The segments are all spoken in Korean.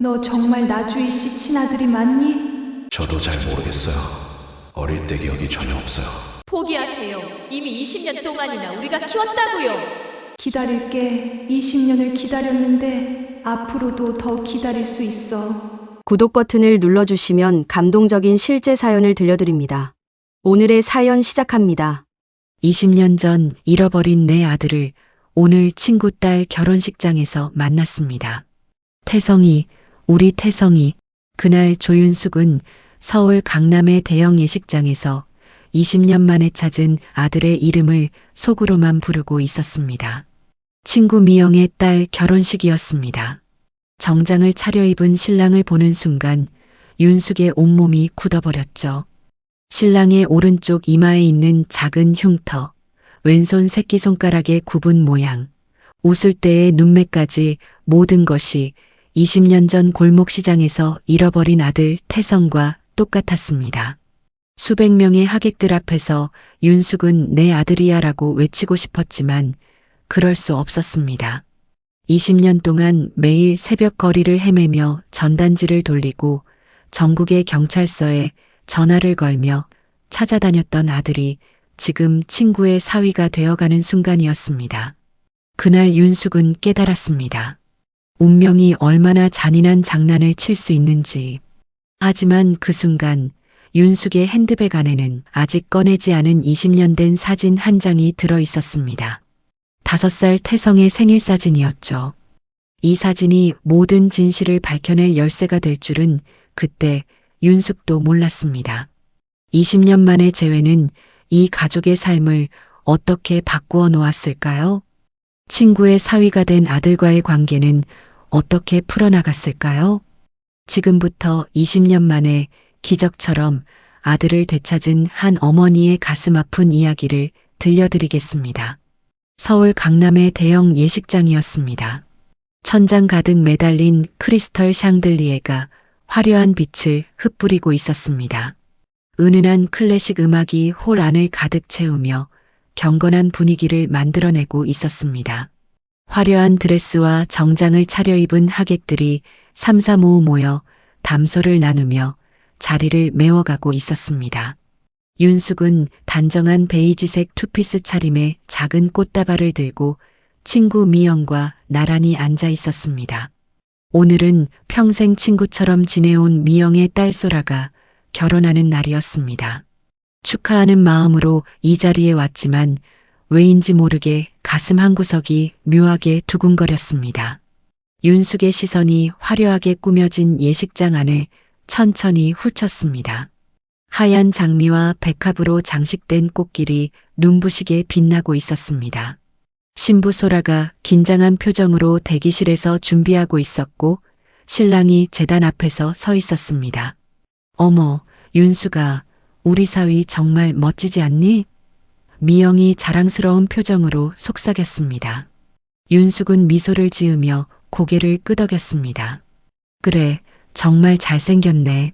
너 정말 나주희 씨 친아들이 맞니? 저도 잘 모르겠어요. 어릴 때 기억이 전혀 없어요. 포기하세요. 이미 20년 동안이나 우리가 키웠다고요. 기다릴게. 20년을 기다렸는데 앞으로도 더 기다릴 수 있어. 구독 버튼을 눌러주시면 감동적인 실제 사연을 들려드립니다. 오늘의 사연 시작합니다. 20년 전 잃어버린 내 아들을 오늘 친구 딸 결혼식장에서 만났습니다. 태성이, 우리 태성이. 그날 조윤숙은 서울 강남의 대형 예식장에서 20년 만에 찾은 아들의 이름을 속으로만 부르고 있었습니다. 친구 미영의 딸 결혼식이었습니다. 정장을 차려입은 신랑을 보는 순간 윤숙의 온몸이 굳어버렸죠. 신랑의 오른쪽 이마에 있는 작은 흉터, 왼손 새끼손가락의 굽은 모양, 웃을 때의 눈매까지 모든 것이 20년 전 골목시장에서 잃어버린 아들 태성과 똑같았습니다. 수백 명의 하객들 앞에서 윤숙은 내 아들이야라고 외치고 싶었지만 그럴 수 없었습니다. 20년 동안 매일 새벽 거리를 헤매며 전단지를 돌리고 전국의 경찰서에 전화를 걸며 찾아다녔던 아들이 지금 친구의 사위가 되어가는 순간이었습니다. 그날 윤숙은 깨달았습니다. 운명이 얼마나 잔인한 장난을 칠 수 있는지. 하지만 그 순간 윤숙의 핸드백 안에는 아직 꺼내지 않은 20년 된 사진 한 장이 들어 있었습니다. 5살 태성의 생일 사진이었죠. 이 사진이 모든 진실을 밝혀낼 열쇠가 될 줄은 그때 윤숙도 몰랐습니다. 20년 만의 재회는 이 가족의 삶을 어떻게 바꾸어 놓았을까요? 친구의 사위가 된 아들과의 관계는 어떻게 풀어나갔을까요? 지금부터 20년 만에 기적처럼 아들을 되찾은 한 어머니의 가슴 아픈 이야기를 들려드리겠습니다. 서울 강남의 대형 예식장이었습니다. 천장 가득 매달린 크리스털 샹들리에가 화려한 빛을 흩뿌리고 있었습니다. 은은한 클래식 음악이 홀 안을 가득 채우며 경건한 분위기를 만들어내고 있었습니다. 화려한 드레스와 정장을 차려입은 하객들이 삼삼오오 모여 담소를 나누며 자리를 메워가고 있었습니다. 윤숙은 단정한 베이지색 투피스 차림에 작은 꽃다발을 들고 친구 미영과 나란히 앉아 있었습니다. 오늘은 평생 친구처럼 지내온 미영의 딸 소라가 결혼하는 날이었습니다. 축하하는 마음으로 이 자리에 왔지만 왜인지 모르게 가슴 한구석이 묘하게 두근거렸습니다. 윤숙의 시선이 화려하게 꾸며진 예식장 안을 천천히 훑었습니다. 하얀 장미와 백합으로 장식된 꽃길이 눈부시게 빛나고 있었습니다. 신부 소라가 긴장한 표정으로 대기실에서 준비하고 있었고 신랑이 제단 앞에서 서 있었습니다. 어머, 윤숙아, 우리 사위 정말 멋지지 않니? 미영이 자랑스러운 표정으로 속삭였습니다. 윤숙은 미소를 지으며 고개를 끄덕였습니다. 그래, 정말 잘생겼네.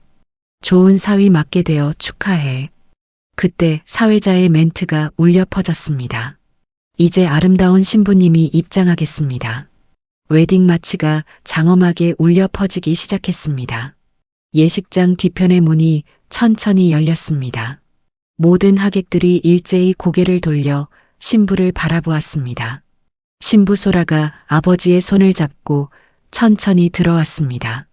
좋은 사위 맡게 되어 축하해. 그때 사회자의 멘트가 울려 퍼졌습니다. 이제 아름다운 신부님이 입장하겠습니다. 웨딩 마치가 장엄하게 울려 퍼지기 시작했습니다. 예식장 뒤편의 문이 천천히 열렸습니다. 모든 하객들이 일제히 고개를 돌려 신부를 바라보았습니다. 신부 소라가 아버지의 손을 잡고 천천히 들어왔습니다.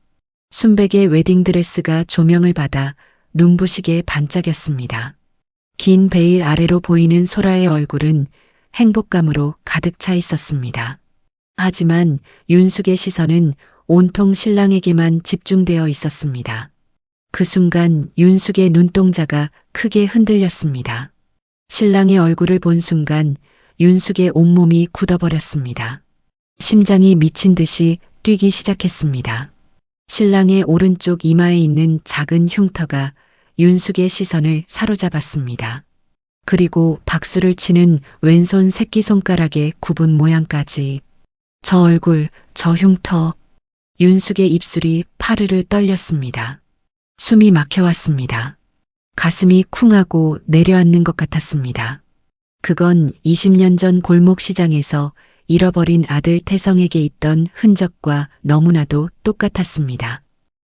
순백의 웨딩드레스가 조명을 받아 눈부시게 반짝였습니다. 긴 베일 아래로 보이는 소라의 얼굴은 행복감으로 가득 차 있었습니다. 하지만 윤숙의 시선은 온통 신랑에게만 집중되어 있었습니다. 그 순간 윤숙의 눈동자가 크게 흔들렸습니다. 신랑의 얼굴을 본 순간 윤숙의 온몸이 굳어버렸습니다. 심장이 미친 듯이 뛰기 시작했습니다. 신랑의 오른쪽 이마에 있는 작은 흉터가 윤숙의 시선을 사로잡았습니다. 그리고 박수를 치는 왼손 새끼손가락의 굽은 모양까지. 저 얼굴, 저 흉터. 윤숙의 입술이 파르르 떨렸습니다. 숨이 막혀왔습니다. 가슴이 쿵하고 내려앉는 것 같았습니다. 그건 20년 전 골목시장에서 잃어버린 아들 태성에게 있던 흔적과 너무나도 똑같았습니다.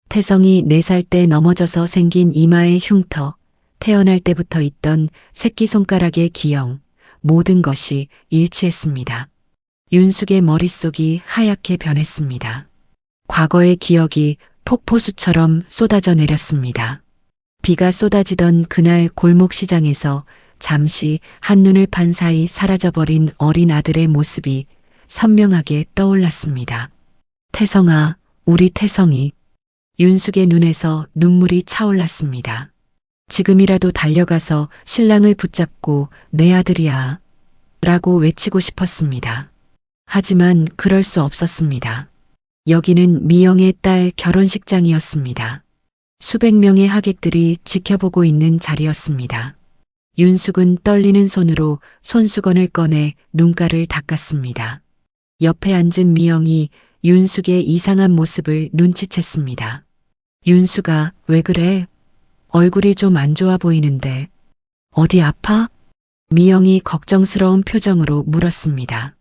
태성이 4살 때 넘어져서 생긴 이마의 흉터, 태어날 때부터 있던 새끼손가락의 기형, 모든 것이 일치했습니다. 윤숙의 머릿속이 하얗게 변했습니다. 과거의 기억이 폭포수처럼 쏟아져 내렸습니다. 비가 쏟아지던 그날 골목시장에서 잠시 한눈을 판 사이 사라져버린 어린 아들의 모습이 선명하게 떠올랐습니다. 태성아, 우리 태성이. 윤숙의 눈에서 눈물이 차올랐습니다. 지금이라도 달려가서 신랑을 붙잡고 내 아들이야 라고 외치고 싶었습니다. 하지만 그럴 수 없었습니다. 여기는 미영의 딸 결혼식장이었습니다. 수백 명의 하객들이 지켜보고 있는 자리였습니다. 윤숙은 떨리는 손으로 손수건을 꺼내 눈가를 닦았습니다. 옆에 앉은 미영이 윤숙의 이상한 모습을 눈치챘습니다. 윤숙아, 왜 그래? 얼굴이 좀 안 좋아 보이는데. 어디 아파? 미영이 걱정스러운 표정으로 물었습니다.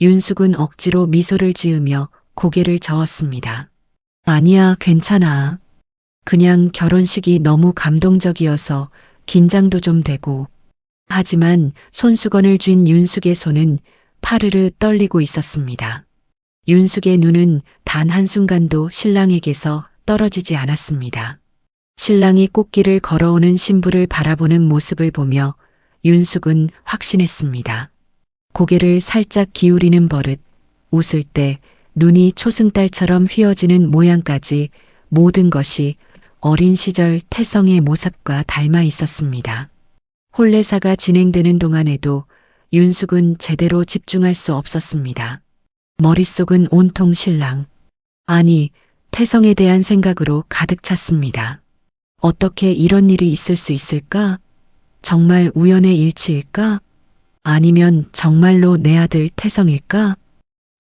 윤숙은 억지로 미소를 지으며 고개를 저었습니다. 아니야, 괜찮아. 그냥 결혼식이 너무 감동적이어서 긴장도 좀 되고. 하지만 손수건을 쥔 윤숙의 손은 파르르 떨리고 있었습니다. 윤숙의 눈은 단 한순간도 신랑에게서 떨어지지 않았습니다. 신랑이 꽃길을 걸어오는 신부를 바라보는 모습을 보며 윤숙은 확신했습니다. 고개를 살짝 기울이는 버릇, 웃을 때 눈이 초승달처럼 휘어지는 모양까지 모든 것이 어린 시절 태성의 모습과 닮아 있었습니다. 혼례사가 진행되는 동안에도 윤숙은 제대로 집중할 수 없었습니다. 머릿속은 온통 신랑, 아니 태성에 대한 생각으로 가득 찼습니다. 어떻게 이런 일이 있을 수 있을까? 정말 우연의 일치일까? 아니면 정말로 내 아들 태성일까?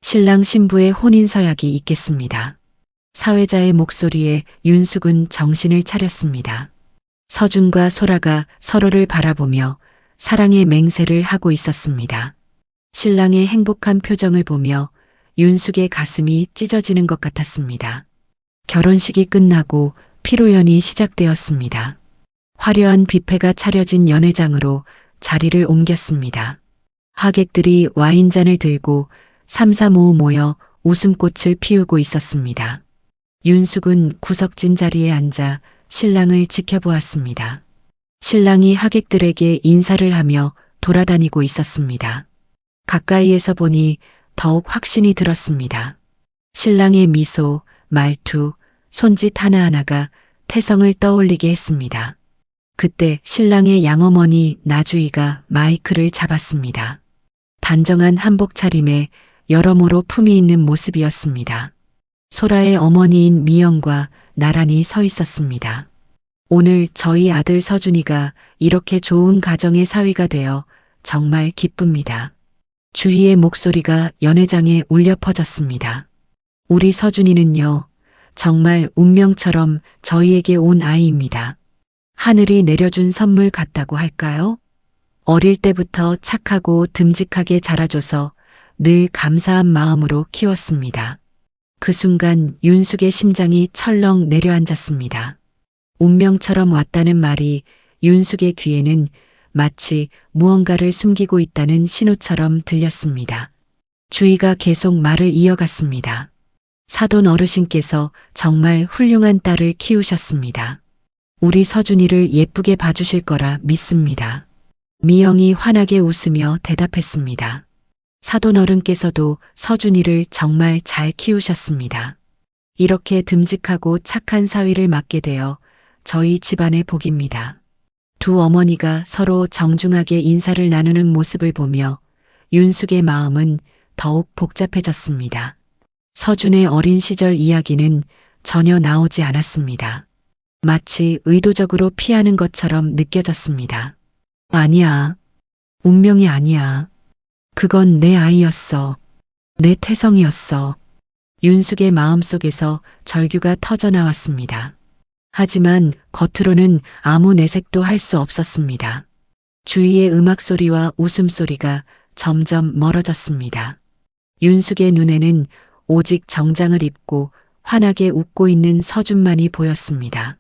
신랑 신부의 혼인 서약이 있겠습니다. 사회자의 목소리에 윤숙은 정신을 차렸습니다. 서준과 소라가 서로를 바라보며 사랑의 맹세를 하고 있었습니다. 신랑의 행복한 표정을 보며 윤숙의 가슴이 찢어지는 것 같았습니다. 결혼식이 끝나고 피로연이 시작되었습니다. 화려한 뷔페가 차려진 연회장으로 자리를 옮겼습니다. 하객들이 와인잔을 들고 삼삼오오 모여 웃음꽃을 피우고 있었습니다. 윤숙은 구석진 자리에 앉아 신랑을 지켜보았습니다. 신랑이 하객들에게 인사를 하며 돌아다니고 있었습니다. 가까이에서 보니 더욱 확신이 들었습니다. 신랑의 미소, 말투, 손짓 하나하나가 태성을 떠올리게 했습니다. 그때 신랑의 양어머니 나주희가 마이크를 잡았습니다. 단정한 한복 차림에 여러모로 품이 있는 모습이었습니다. 소라의 어머니인 미영과 나란히 서 있었습니다. 오늘 저희 아들 서준이가 이렇게 좋은 가정의 사위가 되어 정말 기쁩니다. 주희의 목소리가 연회장에 울려 퍼졌습니다. 우리 서준이는요, 정말 운명처럼 저희에게 온 아이입니다. 하늘이 내려준 선물 같다고 할까요? 어릴 때부터 착하고 듬직하게 자라줘서 늘 감사한 마음으로 키웠습니다. 그 순간 윤숙의 심장이 철렁 내려앉았습니다. 운명처럼 왔다는 말이 윤숙의 귀에는 마치 무언가를 숨기고 있다는 신호처럼 들렸습니다. 주희가 계속 말을 이어갔습니다. 사돈 어르신께서 정말 훌륭한 딸을 키우셨습니다. 우리 서준이를 예쁘게 봐주실 거라 믿습니다. 미영이 환하게 웃으며 대답했습니다. 사돈 어른께서도 서준이를 정말 잘 키우셨습니다. 이렇게 듬직하고 착한 사위를 맡게 되어 저희 집안의 복입니다. 두 어머니가 서로 정중하게 인사를 나누는 모습을 보며 윤숙의 마음은 더욱 복잡해졌습니다. 서준의 어린 시절 이야기는 전혀 나오지 않았습니다. 마치 의도적으로 피하는 것처럼 느껴졌습니다. 아니야. 운명이 아니야. 그건 내 아이였어. 내 태성이었어. 윤숙의 마음속에서 절규가 터져나왔습니다. 하지만 겉으로는 아무 내색도 할 수 없었습니다. 주위의 음악 소리와 웃음소리가 점점 멀어졌습니다. 윤숙의 눈에는 오직 정장을 입고 환하게 웃고 있는 서준만이 보였습니다.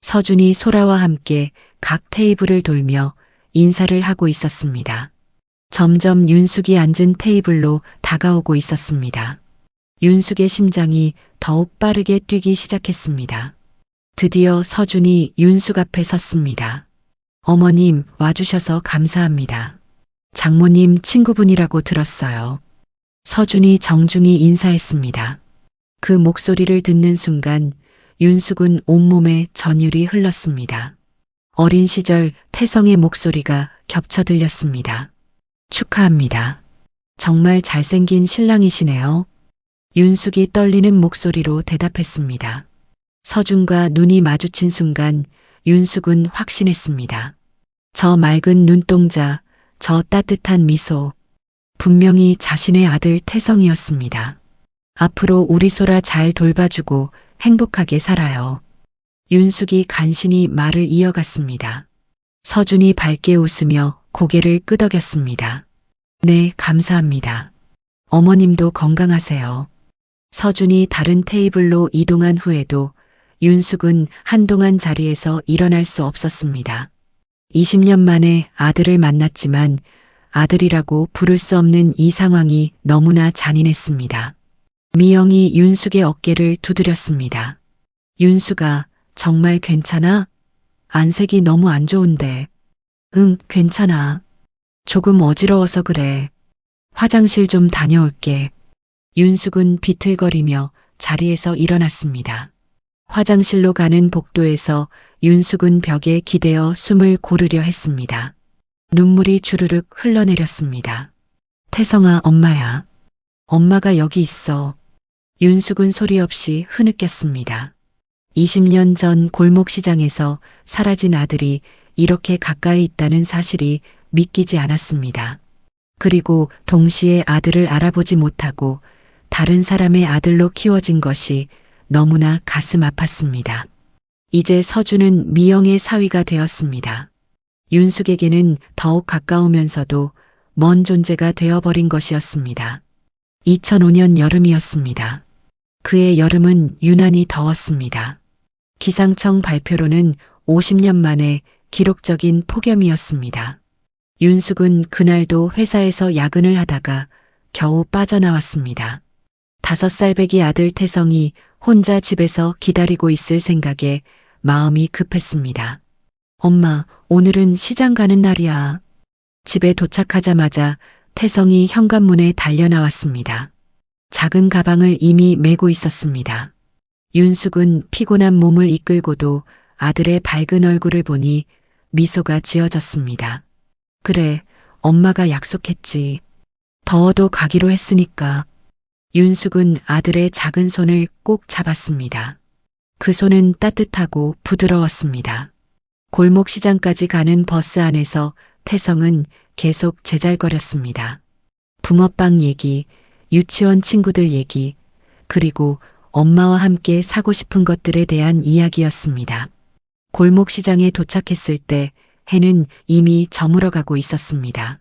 서준이 소라와 함께 각 테이블을 돌며 인사를 하고 있었습니다. 점점 윤숙이 앉은 테이블로 다가오고 있었습니다. 윤숙의 심장이 더욱 빠르게 뛰기 시작했습니다. 드디어 서준이 윤숙 앞에 섰습니다. 어머님 와주셔서 감사합니다. 장모님 친구분이라고 들었어요. 서준이 정중히 인사했습니다. 그 목소리를 듣는 순간 윤숙은 온몸에 전율이 흘렀습니다. 어린 시절 태성의 목소리가 겹쳐 들렸습니다. 축하합니다. 정말 잘생긴 신랑이시네요. 윤숙이 떨리는 목소리로 대답했습니다. 서준과 눈이 마주친 순간 윤숙은 확신했습니다. 저 맑은 눈동자, 저 따뜻한 미소, 분명히 자신의 아들 태성이었습니다. 앞으로 우리 소라 잘 돌봐주고 행복하게 살아요. 윤숙이 간신히 말을 이어갔습니다. 서준이 밝게 웃으며 고개를 끄덕였습니다. 네, 감사합니다. 어머님도 건강하세요. 서준이 다른 테이블로 이동한 후에도 윤숙은 한동안 자리에서 일어날 수 없었습니다. 20년 만에 아들을 만났지만 아들이라고 부를 수 없는 이 상황이 너무나 잔인했습니다. 미영이 윤숙의 어깨를 두드렸습니다. 윤숙아, 정말 괜찮아? 안색이 너무 안 좋은데. 응, 괜찮아. 조금 어지러워서 그래. 화장실 좀 다녀올게. 윤숙은 비틀거리며 자리에서 일어났습니다. 화장실로 가는 복도에서 윤숙은 벽에 기대어 숨을 고르려 했습니다. 눈물이 주르륵 흘러내렸습니다. 태성아, 엄마야. 엄마가 여기 있어. 윤숙은 소리 없이 흐느꼈습니다. 20년 전 골목시장에서 사라진 아들이 이렇게 가까이 있다는 사실이 믿기지 않았습니다. 그리고 동시에 아들을 알아보지 못하고 다른 사람의 아들로 키워진 것이 너무나 가슴 아팠습니다. 이제 서준은 미영의 사위가 되었습니다. 윤숙에게는 더욱 가까우면서도 먼 존재가 되어버린 것이었습니다. 2005년 여름이었습니다. 그의 여름은 유난히 더웠습니다. 기상청 발표로는 50년 만에 기록적인 폭염이었습니다. 윤숙은 그날도 회사에서 야근을 하다가 겨우 빠져나왔습니다. 5살배기 아들 태성이 혼자 집에서 기다리고 있을 생각에 마음이 급했습니다. 엄마, 오늘은 시장 가는 날이야. 집에 도착하자마자 태성이 현관문에 달려나왔습니다. 작은 가방을 이미 메고 있었습니다. 윤숙은 피곤한 몸을 이끌고도 아들의 밝은 얼굴을 보니 미소가 지어졌습니다. 그래, 엄마가 약속했지. 더워도 가기로 했으니까. 윤숙은 아들의 작은 손을 꼭 잡았습니다. 그 손은 따뜻하고 부드러웠습니다. 골목시장까지 가는 버스 안에서 태성은 계속 제잘거렸습니다. 붕어빵 얘기, 유치원 친구들 얘기, 그리고 엄마와 함께 사고 싶은 것들에 대한 이야기였습니다. 골목시장에 도착했을 때 해는 이미 저물어가고 있었습니다.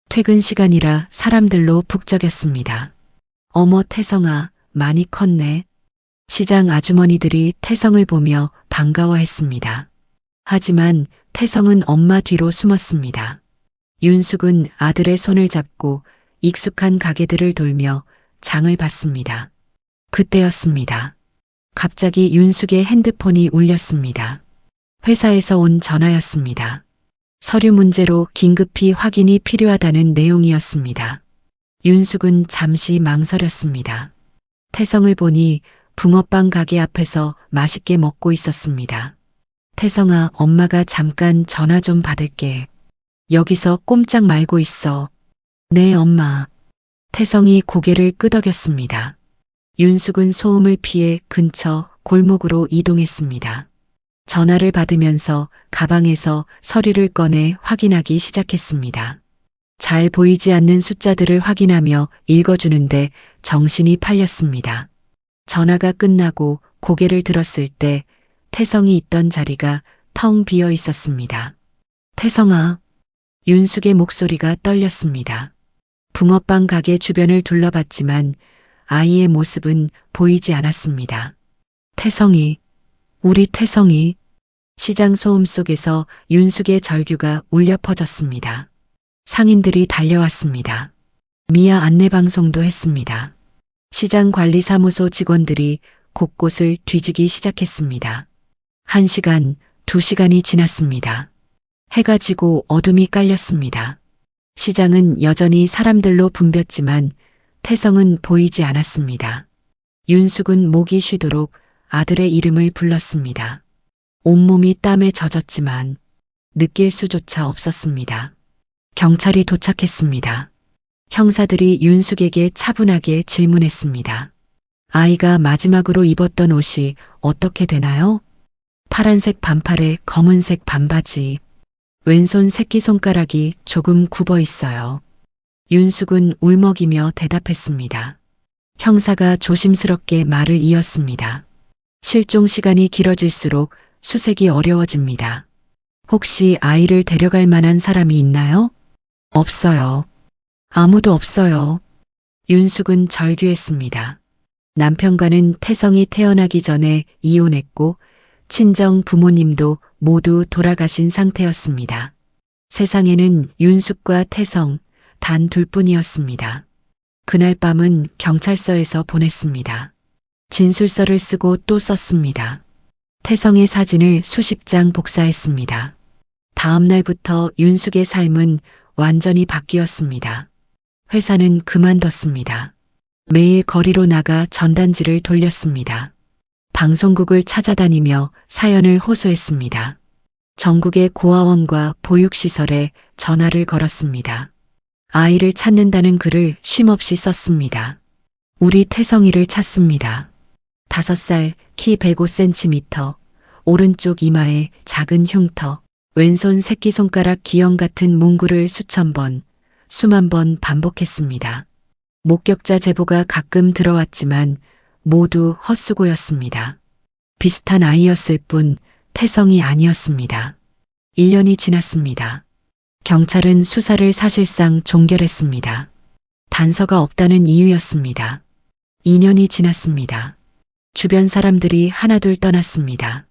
퇴근 시간이라 사람들로 북적였습니다. 어머 태성아, 많이 컸네. 시장 아주머니들이 태성을 보며 반가워했습니다. 하지만 태성은 엄마 뒤로 숨었습니다. 윤숙은 아들의 손을 잡고 익숙한 가게들을 돌며 장을 봤습니다. 그때였습니다. 갑자기 윤숙의 핸드폰이 울렸습니다. 회사에서 온 전화였습니다. 서류 문제로 긴급히 확인이 필요하다는 내용이었습니다. 윤숙은 잠시 망설였습니다. 태성을 보니 붕어빵 가게 앞에서 맛있게 먹고 있었습니다. 태성아, 엄마가 잠깐 전화 좀 받을게. 여기서 꼼짝 말고 있어. 네, 엄마. 태성이 고개를 끄덕였습니다. 윤숙은 소음을 피해 근처 골목으로 이동했습니다. 전화를 받으면서 가방에서 서류를 꺼내 확인하기 시작했습니다. 잘 보이지 않는 숫자들을 확인하며 읽어주는데 정신이 팔렸습니다. 전화가 끝나고 고개를 들었을 때 태성이 있던 자리가 텅 비어 있었습니다. 태성아, 윤숙의 목소리가 떨렸습니다. 붕어빵 가게 주변을 둘러봤지만 아이의 모습은 보이지 않았습니다. 태성이, 우리 태성이. 시장 소음 속에서 윤숙의 절규가 울려 퍼졌습니다. 상인들이 달려왔습니다. 미아 안내방송도 했습니다. 시장 관리사무소 직원들이 곳곳을 뒤지기 시작했습니다. 1시간, 2시간이 지났습니다. 해가 지고 어둠이 깔렸습니다. 시장은 여전히 사람들로 붐볐지만 태성은 보이지 않았습니다. 윤숙은 목이 쉬도록 아들의 이름을 불렀습니다. 온몸이 땀에 젖었지만 느낄 수조차 없었습니다. 경찰이 도착했습니다. 형사들이 윤숙에게 차분하게 질문했습니다. 아이가 마지막으로 입었던 옷이 어떻게 되나요? 파란색 반팔에 검은색 반바지, 왼손 새끼손가락이 조금 굽어 있어요. 윤숙은 울먹이며 대답했습니다. 형사가 조심스럽게 말을 이었습니다. 실종 시간이 길어질수록 수색이 어려워집니다. 혹시 아이를 데려갈 만한 사람이 있나요? 없어요. 아무도 없어요. 윤숙은 절규했습니다. 남편과는 태성이 태어나기 전에 이혼했고 친정 부모님도 모두 돌아가신 상태였습니다. 세상에는 윤숙과 태성 단 둘뿐이었습니다. 그날 밤은 경찰서에서 보냈습니다. 진술서를 쓰고 또 썼습니다. 태성의 사진을 수십 장 복사했습니다. 다음 날부터 윤숙의 삶은 완전히 바뀌었습니다. 회사는 그만뒀습니다. 매일 거리로 나가 전단지를 돌렸습니다. 방송국을 찾아다니며 사연을 호소했습니다. 전국의 고아원과 보육시설에 전화를 걸었습니다. 아이를 찾는다는 글을 쉼없이 썼습니다. 우리 태성이를 찾습니다. 5살, 키 105cm, 오른쪽 이마에 작은 흉터, 왼손 새끼손가락 기형 같은 문구를 수천 번, 수만 번 반복했습니다. 목격자 제보가 가끔 들어왔지만 모두 헛수고였습니다. 비슷한 아이였을 뿐 태성이 아니었습니다. 1년이 지났습니다. 경찰은 수사를 사실상 종결했습니다. 단서가 없다는 이유였습니다. 2년이 지났습니다. 주변 사람들이 하나둘 떠났습니다.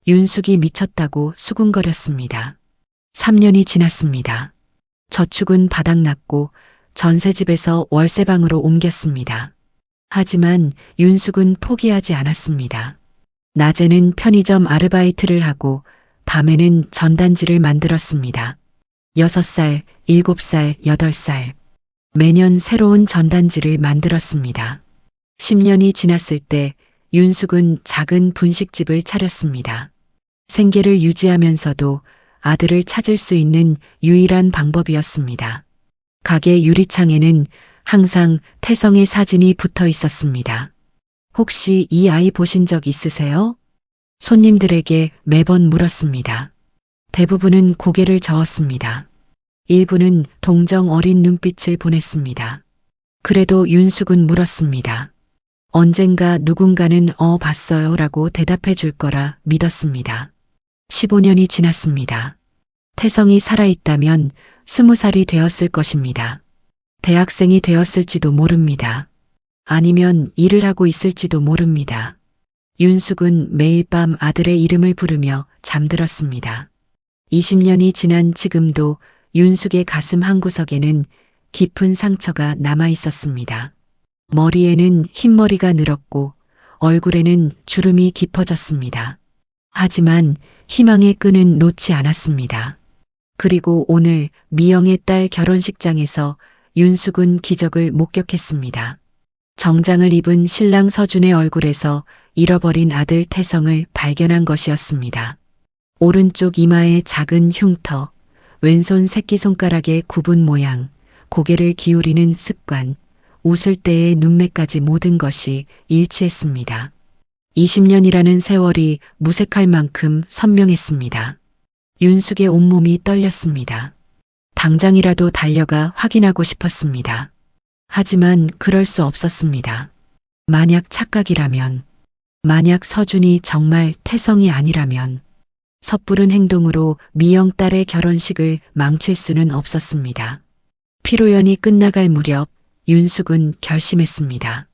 윤숙이 미쳤다고 수군거렸습니다. 3년이 지났습니다. 저축은 바닥났고 전세집에서 월세방으로 옮겼습니다. 하지만 윤숙은 포기하지 않았습니다. 낮에는 편의점 아르바이트를 하고 밤에는 전단지를 만들었습니다. 6살, 7살, 8살. 매년 새로운 전단지를 만들었습니다. 10년이 지났을 때 윤숙은 작은 분식집을 차렸습니다. 생계를 유지하면서도 아들을 찾을 수 있는 유일한 방법이었습니다. 가게 유리창에는 항상 태성의 사진이 붙어 있었습니다. 혹시 이 아이 보신 적 있으세요? 손님들에게 매번 물었습니다. 대부분은 고개를 저었습니다. 일부는 동정 어린 눈빛을 보냈습니다. 그래도 윤숙은 물었습니다. 언젠가 누군가는 봤어요 라고 대답해 줄 거라 믿었습니다. 15년이 지났습니다. 태성이 살아있다면 20살이 되었을 것입니다. 대학생이 되었을지도 모릅니다. 아니면 일을 하고 있을지도 모릅니다. 윤숙은 매일 밤 아들의 이름을 부르며 잠들었습니다. 20년이 지난 지금도 윤숙의 가슴 한구석에는 깊은 상처가 남아 있었습니다. 머리에는 흰머리가 늘었고 얼굴에는 주름이 깊어졌습니다. 하지만 희망의 끈은 놓지 않았습니다. 그리고 오늘 미영의 딸 결혼식장에서 윤숙은 기적을 목격했습니다. 정장을 입은 신랑 서준의 얼굴에서 잃어버린 아들 태성을 발견한 것이었습니다. 오른쪽 이마에 작은 흉터, 왼손 새끼손가락의 구분 모양, 고개를 기울이는 습관, 웃을 때의 눈매까지 모든 것이 일치했습니다. 20년이라는 세월이 무색할 만큼 선명했습니다. 윤숙의 온몸이 떨렸습니다. 당장이라도 달려가 확인하고 싶었습니다. 하지만 그럴 수 없었습니다. 만약 착각이라면, 만약 서준이 정말 태성이 아니라면, 섣부른 행동으로 미영 딸의 결혼식을 망칠 수는 없었습니다. 피로연이 끝나갈 무렵 윤숙은 결심했습니다.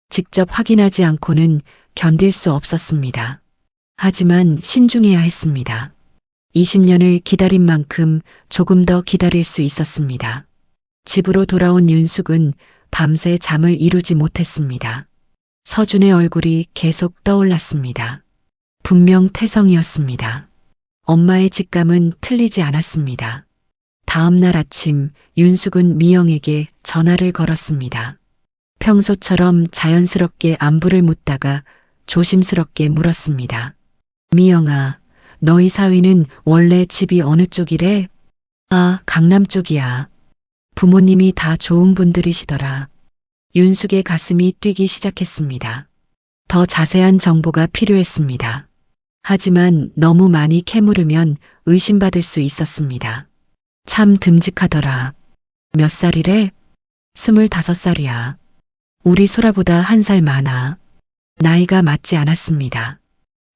직접 확인하지 않고는 견딜 수 없었습니다. 하지만 신중해야 했습니다. 20년을 기다린 만큼 조금 더 기다릴 수 있었습니다. 집으로 돌아온 윤숙은 밤새 잠을 이루지 못했습니다. 서준의 얼굴이 계속 떠올랐습니다. 분명 태성이었습니다. 엄마의 직감은 틀리지 않았습니다. 다음 날 아침 윤숙은 미영에게 전화를 걸었습니다. 평소처럼 자연스럽게 안부를 묻다가 조심스럽게 물었습니다. 미영아, 너희 사위는 원래 집이 어느 쪽이래? 아, 강남 쪽이야. 부모님이 다 좋은 분들이시더라. 윤숙의 가슴이 뛰기 시작했습니다. 더 자세한 정보가 필요했습니다. 하지만 너무 많이 캐물으면 의심받을 수 있었습니다. 참 듬직하더라. 몇 살이래? 25살이야. 우리 소라보다 1살 많아. 나이가 맞지 않았습니다.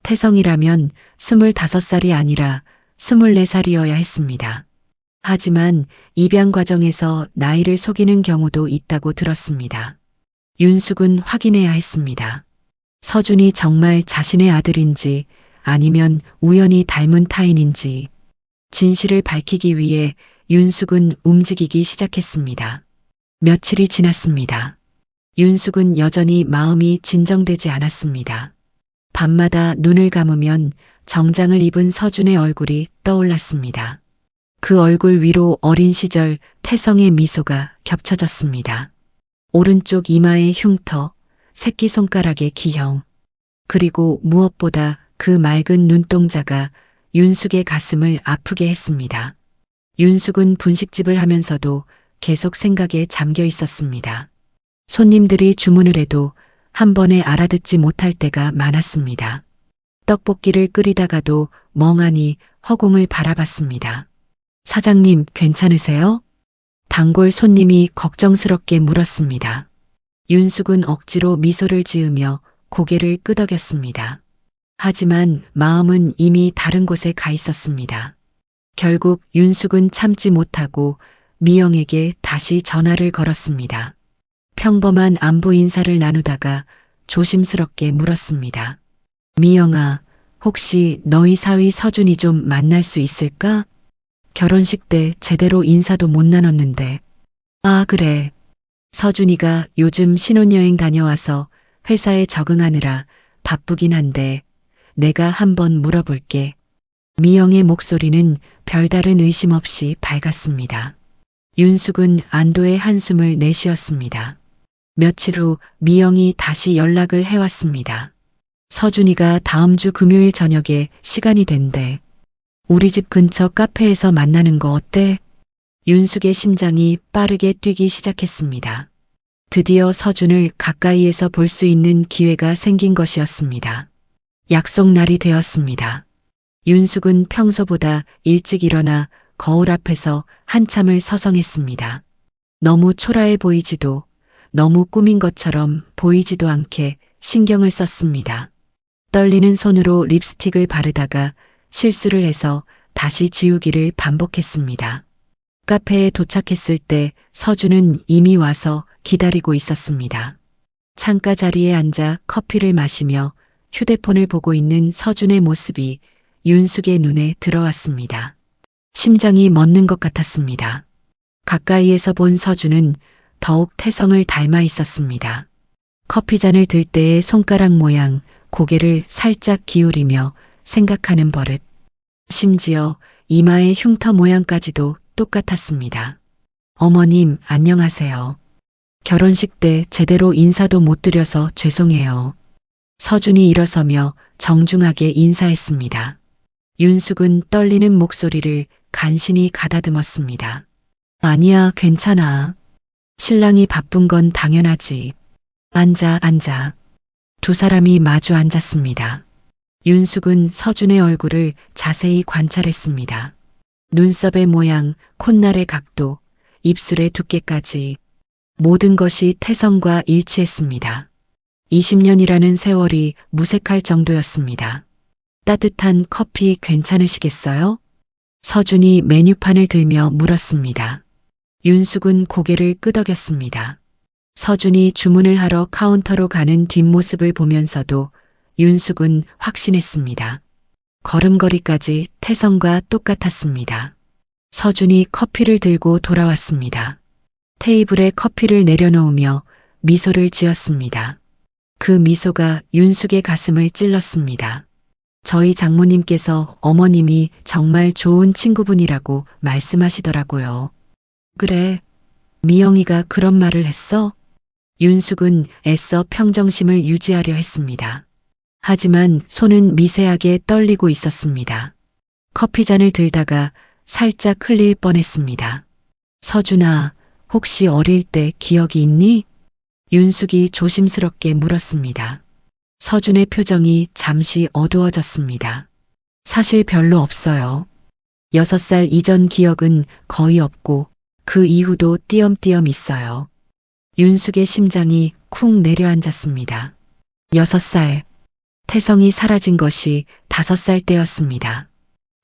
태성이라면 25살이 아니라 24살이어야 했습니다. 하지만 입양 과정에서 나이를 속이는 경우도 있다고 들었습니다. 윤숙은 확인해야 했습니다. 서준이 정말 자신의 아들인지 아니면 우연히 닮은 타인인지 진실을 밝히기 위해 윤숙은 움직이기 시작했습니다. 며칠이 지났습니다. 윤숙은 여전히 마음이 진정되지 않았습니다. 밤마다 눈을 감으면 정장을 입은 서준의 얼굴이 떠올랐습니다. 그 얼굴 위로 어린 시절 태성의 미소가 겹쳐졌습니다. 오른쪽 이마의 흉터, 새끼손가락의 기형, 그리고 무엇보다 그 맑은 눈동자가 윤숙의 가슴을 아프게 했습니다. 윤숙은 분식집을 하면서도 계속 생각에 잠겨 있었습니다. 손님들이 주문을 해도 한 번에 알아듣지 못할 때가 많았습니다. 떡볶이를 끓이다가도 멍하니 허공을 바라봤습니다. 사장님, 괜찮으세요? 단골 손님이 걱정스럽게 물었습니다. 윤숙은 억지로 미소를 지으며 고개를 끄덕였습니다. 하지만 마음은 이미 다른 곳에 가 있었습니다. 결국 윤숙은 참지 못하고 미영에게 다시 전화를 걸었습니다. 평범한 안부 인사를 나누다가 조심스럽게 물었습니다. 미영아, 혹시 너희 사위 서준이 좀 만날 수 있을까? 결혼식 때 제대로 인사도 못 나눴는데. 아, 그래. 서준이가 요즘 신혼여행 다녀와서 회사에 적응하느라 바쁘긴 한데 내가 한번 물어볼게. 미영의 목소리는 별다른 의심 없이 밝았습니다. 윤숙은 안도의 한숨을 내쉬었습니다. 며칠 후 미영이 다시 연락을 해왔습니다. 서준이가 다음 주 금요일 저녁에 시간이 된대. 우리 집 근처 카페에서 만나는 거 어때? 윤숙의 심장이 빠르게 뛰기 시작했습니다. 드디어 서준을 가까이에서 볼 수 있는 기회가 생긴 것이었습니다. 약속 날이 되었습니다. 윤숙은 평소보다 일찍 일어나 거울 앞에서 한참을 서성했습니다. 너무 초라해 보이지도 너무 꾸민 것처럼 보이지도 않게 신경을 썼습니다. 떨리는 손으로 립스틱을 바르다가 실수를 해서 다시 지우기를 반복했습니다. 카페에 도착했을 때 서준은 이미 와서 기다리고 있었습니다. 창가 자리에 앉아 커피를 마시며 휴대폰을 보고 있는 서준의 모습이 윤숙의 눈에 들어왔습니다. 심장이 멎는 것 같았습니다. 가까이에서 본 서준은 더욱 태성을 닮아 있었습니다. 커피잔을 들 때의 손가락 모양, 고개를 살짝 기울이며 생각하는 버릇. 심지어 이마의 흉터 모양까지도 똑같았습니다. 어머님, 안녕하세요. 결혼식 때 제대로 인사도 못 드려서 죄송해요. 서준이 일어서며 정중하게 인사했습니다. 윤숙은 떨리는 목소리를 간신히 가다듬었습니다. 아니야, 괜찮아. 신랑이 바쁜 건 당연하지. 앉아, 앉아. 두 사람이 마주 앉았습니다. 윤숙은 서준의 얼굴을 자세히 관찰했습니다. 눈썹의 모양, 콧날의 각도, 입술의 두께까지 모든 것이 태성과 일치했습니다. 20년이라는 세월이 무색할 정도였습니다. 따뜻한 커피 괜찮으시겠어요? 서준이 메뉴판을 들며 물었습니다. 윤숙은 고개를 끄덕였습니다. 서준이 주문을 하러 카운터로 가는 뒷모습을 보면서도 윤숙은 확신했습니다. 걸음걸이까지 태성과 똑같았습니다. 서준이 커피를 들고 돌아왔습니다. 테이블에 커피를 내려놓으며 미소를 지었습니다. 그 미소가 윤숙의 가슴을 찔렀습니다. 저희 장모님께서 어머님이 정말 좋은 친구분이라고 말씀하시더라고요. 그래, 미영이가 그런 말을 했어? 윤숙은 애써 평정심을 유지하려 했습니다. 하지만 손은 미세하게 떨리고 있었습니다. 커피잔을 들다가 살짝 흘릴 뻔했습니다. 서준아, 혹시 어릴 때 기억이 있니? 윤숙이 조심스럽게 물었습니다. 서준의 표정이 잠시 어두워졌습니다. 사실 별로 없어요. 6살 이전 기억은 거의 없고 그 이후도 띄엄띄엄 있어요. 윤숙의 심장이 쿵 내려앉았습니다. 6살. 태성이 사라진 것이 5살 때였습니다.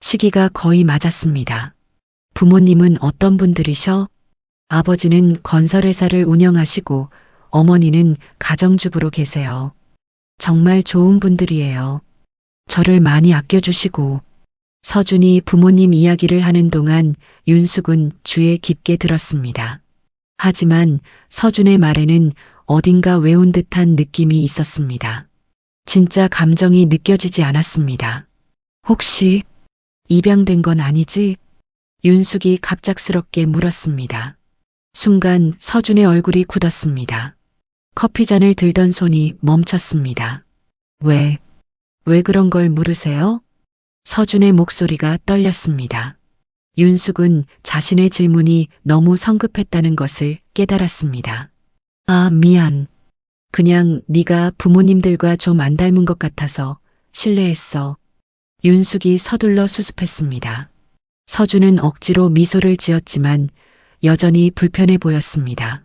시기가 거의 맞았습니다. 부모님은 어떤 분들이셔? 아버지는 건설회사를 운영하시고 어머니는 가정주부로 계세요. 정말 좋은 분들이에요. 저를 많이 아껴주시고. 서준이 부모님 이야기를 하는 동안 윤숙은 귀에 깊게 들었습니다. 하지만 서준의 말에는 어딘가 외운 듯한 느낌이 있었습니다. 진짜 감정이 느껴지지 않았습니다. 혹시 입양된 건 아니지? 윤숙이 갑작스럽게 물었습니다. 순간 서준의 얼굴이 굳었습니다. 커피잔을 들던 손이 멈췄습니다. 왜 그런 걸 물으세요? 서준의 목소리가 떨렸습니다. 윤숙은 자신의 질문이 너무 성급했다는 것을 깨달았습니다. 아, 미안. 그냥 네가 부모님들과 좀 안 닮은 것 같아서 실례했어. 윤숙이 서둘러 수습했습니다. 서준은 억지로 미소를 지었지만 여전히 불편해 보였습니다.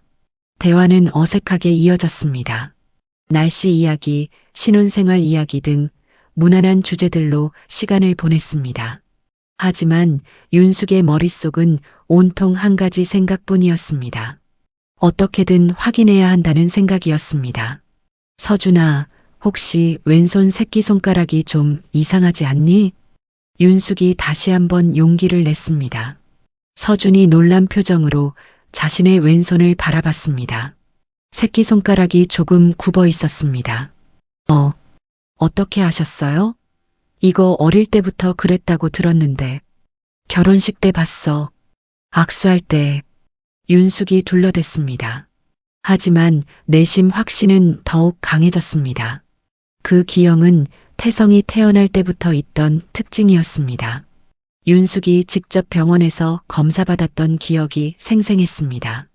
대화는 어색하게 이어졌습니다. 날씨 이야기, 신혼생활 이야기 등 무난한 주제들로 시간을 보냈습니다. 하지만 윤숙의 머릿속은 온통 한 가지 생각뿐이었습니다. 어떻게든 확인해야 한다는 생각이었습니다. 서준아, 혹시 왼손 새끼손가락이 좀 이상하지 않니? 윤숙이 다시 한번 용기를 냈습니다. 서준이 놀란 표정으로 자신의 왼손을 바라봤습니다. 새끼손가락이 조금 굽어 있었습니다. 어떻게 하셨어요? 이거 어릴 때부터 그랬다고 들었는데. 결혼식 때 봤어. 악수할 때. 윤숙이 둘러댔습니다. 하지만 내심 확신은 더욱 강해졌습니다. 그 기형은 태성이 태어날 때부터 있던 특징이었습니다. 윤숙이 직접 병원에서 검사받았던 기억이 생생했습니다.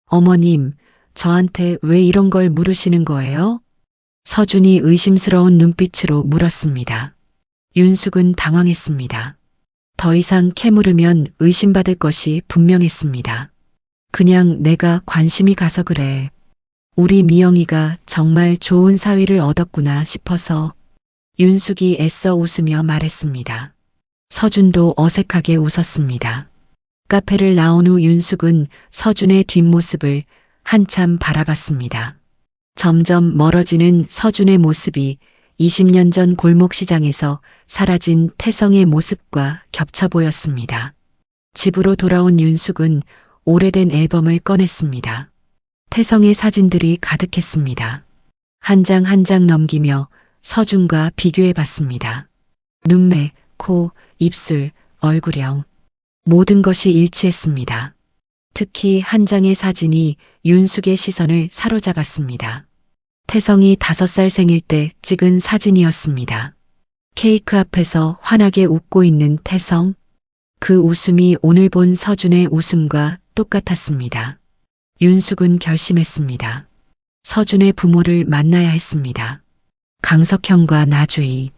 어머님, 저한테 왜 이런 걸 물으시는 거예요? 서준이 의심스러운 눈빛으로 물었습니다. 윤숙은 당황했습니다. 더 이상 캐물으면 의심받을 것이 분명했습니다. 그냥 내가 관심이 가서 그래. 우리 미영이가 정말 좋은 사위를 얻었구나 싶어서. 윤숙이 애써 웃으며 말했습니다. 서준도 어색하게 웃었습니다. 카페를 나온 후 윤숙은 서준의 뒷모습을 한참 바라봤습니다. 점점 멀어지는 서준의 모습이 20년 전 골목시장에서 사라진 태성의 모습과 겹쳐 보였습니다. 집으로 돌아온 윤숙은 오래된 앨범을 꺼냈습니다. 태성의 사진들이 가득했습니다. 한 장 한 장 넘기며 서준과 비교해 봤습니다. 눈매, 코, 입술, 얼굴형. 모든 것이 일치했습니다. 특히 한 장의 사진이 윤숙의 시선을 사로잡았습니다. 태성이 5살 생일 때 찍은 사진이었습니다. 케이크 앞에서 환하게 웃고 있는 태성. 그 웃음이 오늘 본 서준의 웃음과 똑같았습니다. 윤숙은 결심했습니다. 서준의 부모를 만나야 했습니다. 강석형과 나주희.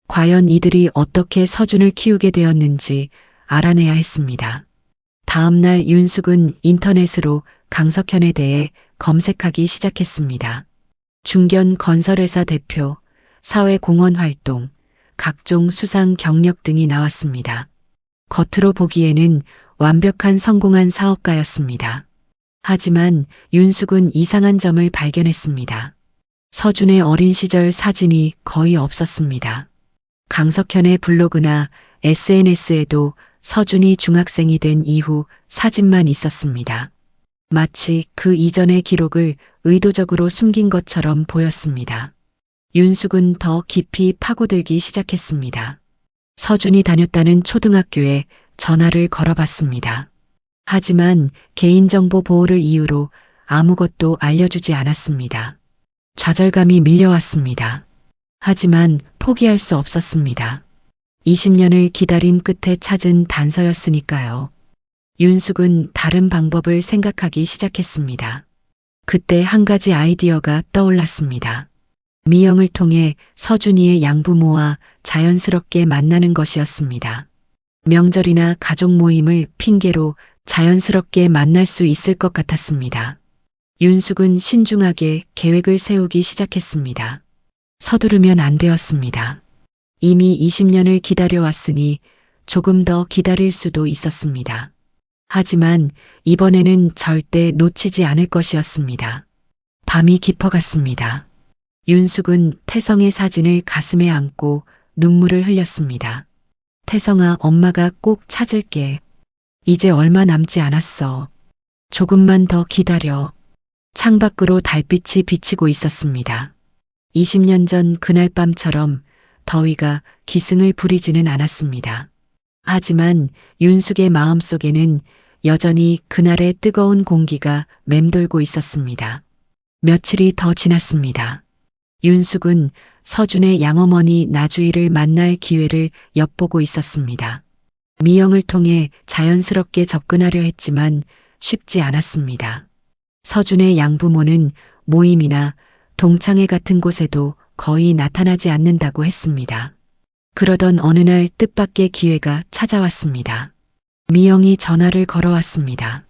과연 이들이 어떻게 서준을 키우게 되었는지 알아내야 했습니다. 다음 날 윤숙은 인터넷으로 강석현에 대해 검색하기 시작했습니다. 중견 건설회사 대표, 사회공헌 활동, 각종 수상 경력 등이 나왔습니다. 겉으로 보기에는 완벽한 성공한 사업가였습니다. 하지만 윤숙은 이상한 점을 발견했습니다. 서준의 어린 시절 사진이 거의 없었습니다. 강석현의 블로그나 SNS에도 서준이 중학생이 된 이후 사진만 있었습니다. 마치 그 이전의 기록을 의도적으로 숨긴 것처럼 보였습니다. 윤숙은 더 깊이 파고들기 시작했습니다. 서준이 다녔다는 초등학교에 전화를 걸어봤습니다. 하지만 개인정보 보호를 이유로 아무것도 알려주지 않았습니다. 좌절감이 밀려왔습니다. 하지만 포기할 수 없었습니다. 20년을 기다린 끝에 찾은 단서였으니까요. 윤숙은 다른 방법을 생각하기 시작했습니다. 그때 한 가지 아이디어가 떠올랐습니다. 미영을 통해 서준이의 양부모와 자연스럽게 만나는 것이었습니다. 명절이나 가족 모임을 핑계로 자연스럽게 만날 수 있을 것 같았습니다. 윤숙은 신중하게 계획을 세우기 시작했습니다. 서두르면 안 되었습니다. 이미 20년을 기다려왔으니 조금 더 기다릴 수도 있었습니다. 하지만 이번에는 절대 놓치지 않을 것이었습니다. 밤이 깊어갔습니다. 윤숙은 태성의 사진을 가슴에 안고 눈물을 흘렸습니다. 태성아, 엄마가 꼭 찾을게. 이제 얼마 남지 않았어. 조금만 더 기다려. 창밖으로 달빛이 비치고 있었습니다. 20년 전 그날 밤처럼 더위가 기승을 부리지는 않았습니다. 하지만 윤숙의 마음속에는 여전히 그날의 뜨거운 공기가 맴돌고 있었습니다. 며칠이 더 지났습니다. 윤숙은 서준의 양어머니 나주희를 만날 기회를 엿보고 있었습니다. 미영을 통해 자연스럽게 접근하려 했지만 쉽지 않았습니다. 서준의 양부모는 모임이나 동창회 같은 곳에도 거의 나타나지 않는다고 했습니다. 그러던 어느 날 뜻밖의 기회가 찾아왔습니다. 미영이 전화를 걸어왔습니다.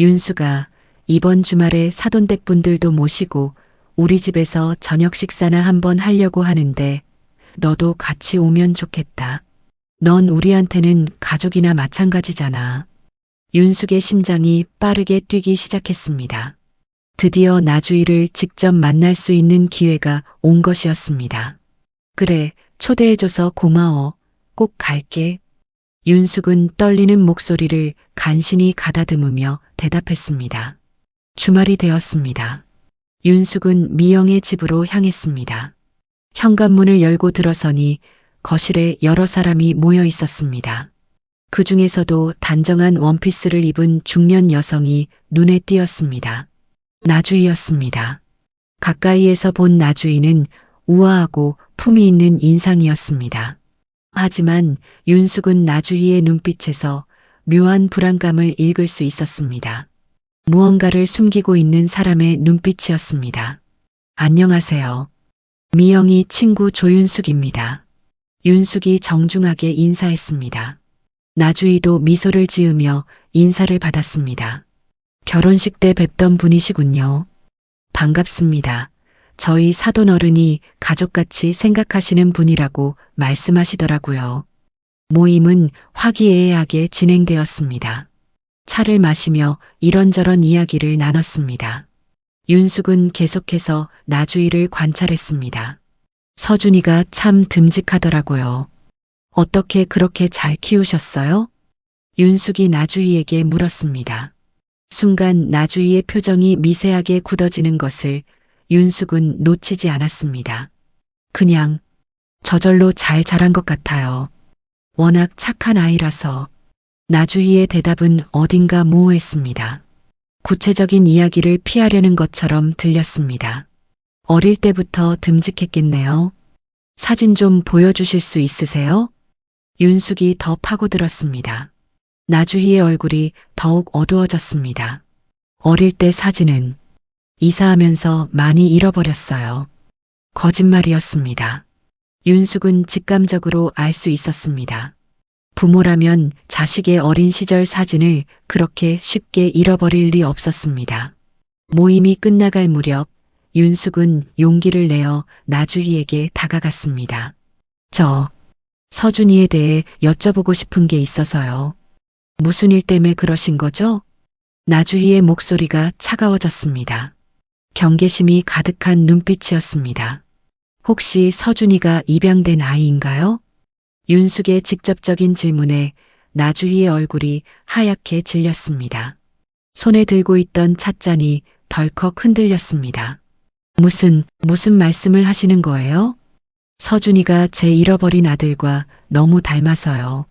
윤수가 이번 주말에 사돈댁 분들도 모시고 우리 집에서 저녁 식사나 한번 하려고 하는데 너도 같이 오면 좋겠다. 넌 우리한테는 가족이나 마찬가지잖아. 윤숙의 심장이 빠르게 뛰기 시작했습니다. 드디어 나주희를 직접 만날 수 있는 기회가 온 것이었습니다. 그래, 초대해줘서 고마워. 꼭 갈게. 윤숙은 떨리는 목소리를 간신히 가다듬으며 대답했습니다. 주말이 되었습니다. 윤숙은 미영의 집으로 향했습니다. 현관문을 열고 들어서니 거실에 여러 사람이 모여 있었습니다. 그 중에서도 단정한 원피스를 입은 중년 여성이 눈에 띄었습니다. 나주희였습니다. 가까이에서 본 나주희는 우아하고 품위 있는 인상이었습니다. 하지만 윤숙은 나주희의 눈빛에서 묘한 불안감을 읽을 수 있었습니다. 무언가를 숨기고 있는 사람의 눈빛이었습니다. 안녕하세요. 미영이 친구 조윤숙입니다. 윤숙이 정중하게 인사했습니다. 나주희도 미소를 지으며 인사를 받았습니다. 결혼식 때 뵙던 분이시군요. 반갑습니다. 저희 사돈 어른이 가족같이 생각하시는 분이라고 말씀하시더라고요. 모임은 화기애애하게 진행되었습니다. 차를 마시며 이런저런 이야기를 나눴습니다. 윤숙은 계속해서 나주희를 관찰했습니다. 서준이가 참 듬직하더라고요. 어떻게 그렇게 잘 키우셨어요? 윤숙이 나주희에게 물었습니다. 순간 나주희의 표정이 미세하게 굳어지는 것을 윤숙은 놓치지 않았습니다. 그냥 저절로 잘 자란 것 같아요. 워낙 착한 아이라서. 나주희의 대답은 어딘가 모호했습니다. 구체적인 이야기를 피하려는 것처럼 들렸습니다. 어릴 때부터 듬직했겠네요. 사진 좀 보여주실 수 있으세요? 윤숙이 더 파고들었습니다. 나주희의 얼굴이 더욱 어두워졌습니다. 어릴 때 사진은 이사하면서 많이 잃어버렸어요. 거짓말이었습니다. 윤숙은 직감적으로 알 수 있었습니다. 부모라면 자식의 어린 시절 사진을 그렇게 쉽게 잃어버릴 리 없었습니다. 모임이 끝나갈 무렵 윤숙은 용기를 내어 나주희에게 다가갔습니다. 저 서준이에 대해 여쭤보고 싶은 게 있어서요. 무슨 일 때문에 그러신 거죠? 나주희의 목소리가 차가워졌습니다. 경계심이 가득한 눈빛이었습니다. 혹시 서준이가 입양된 아이인가요? 윤숙의 직접적인 질문에 나주희의 얼굴이 하얗게 질렸습니다. 손에 들고 있던 찻잔이 덜컥 흔들렸습니다. 무슨 말씀을 하시는 거예요? 서준이가 제 잃어버린 아들과 너무 닮아서요.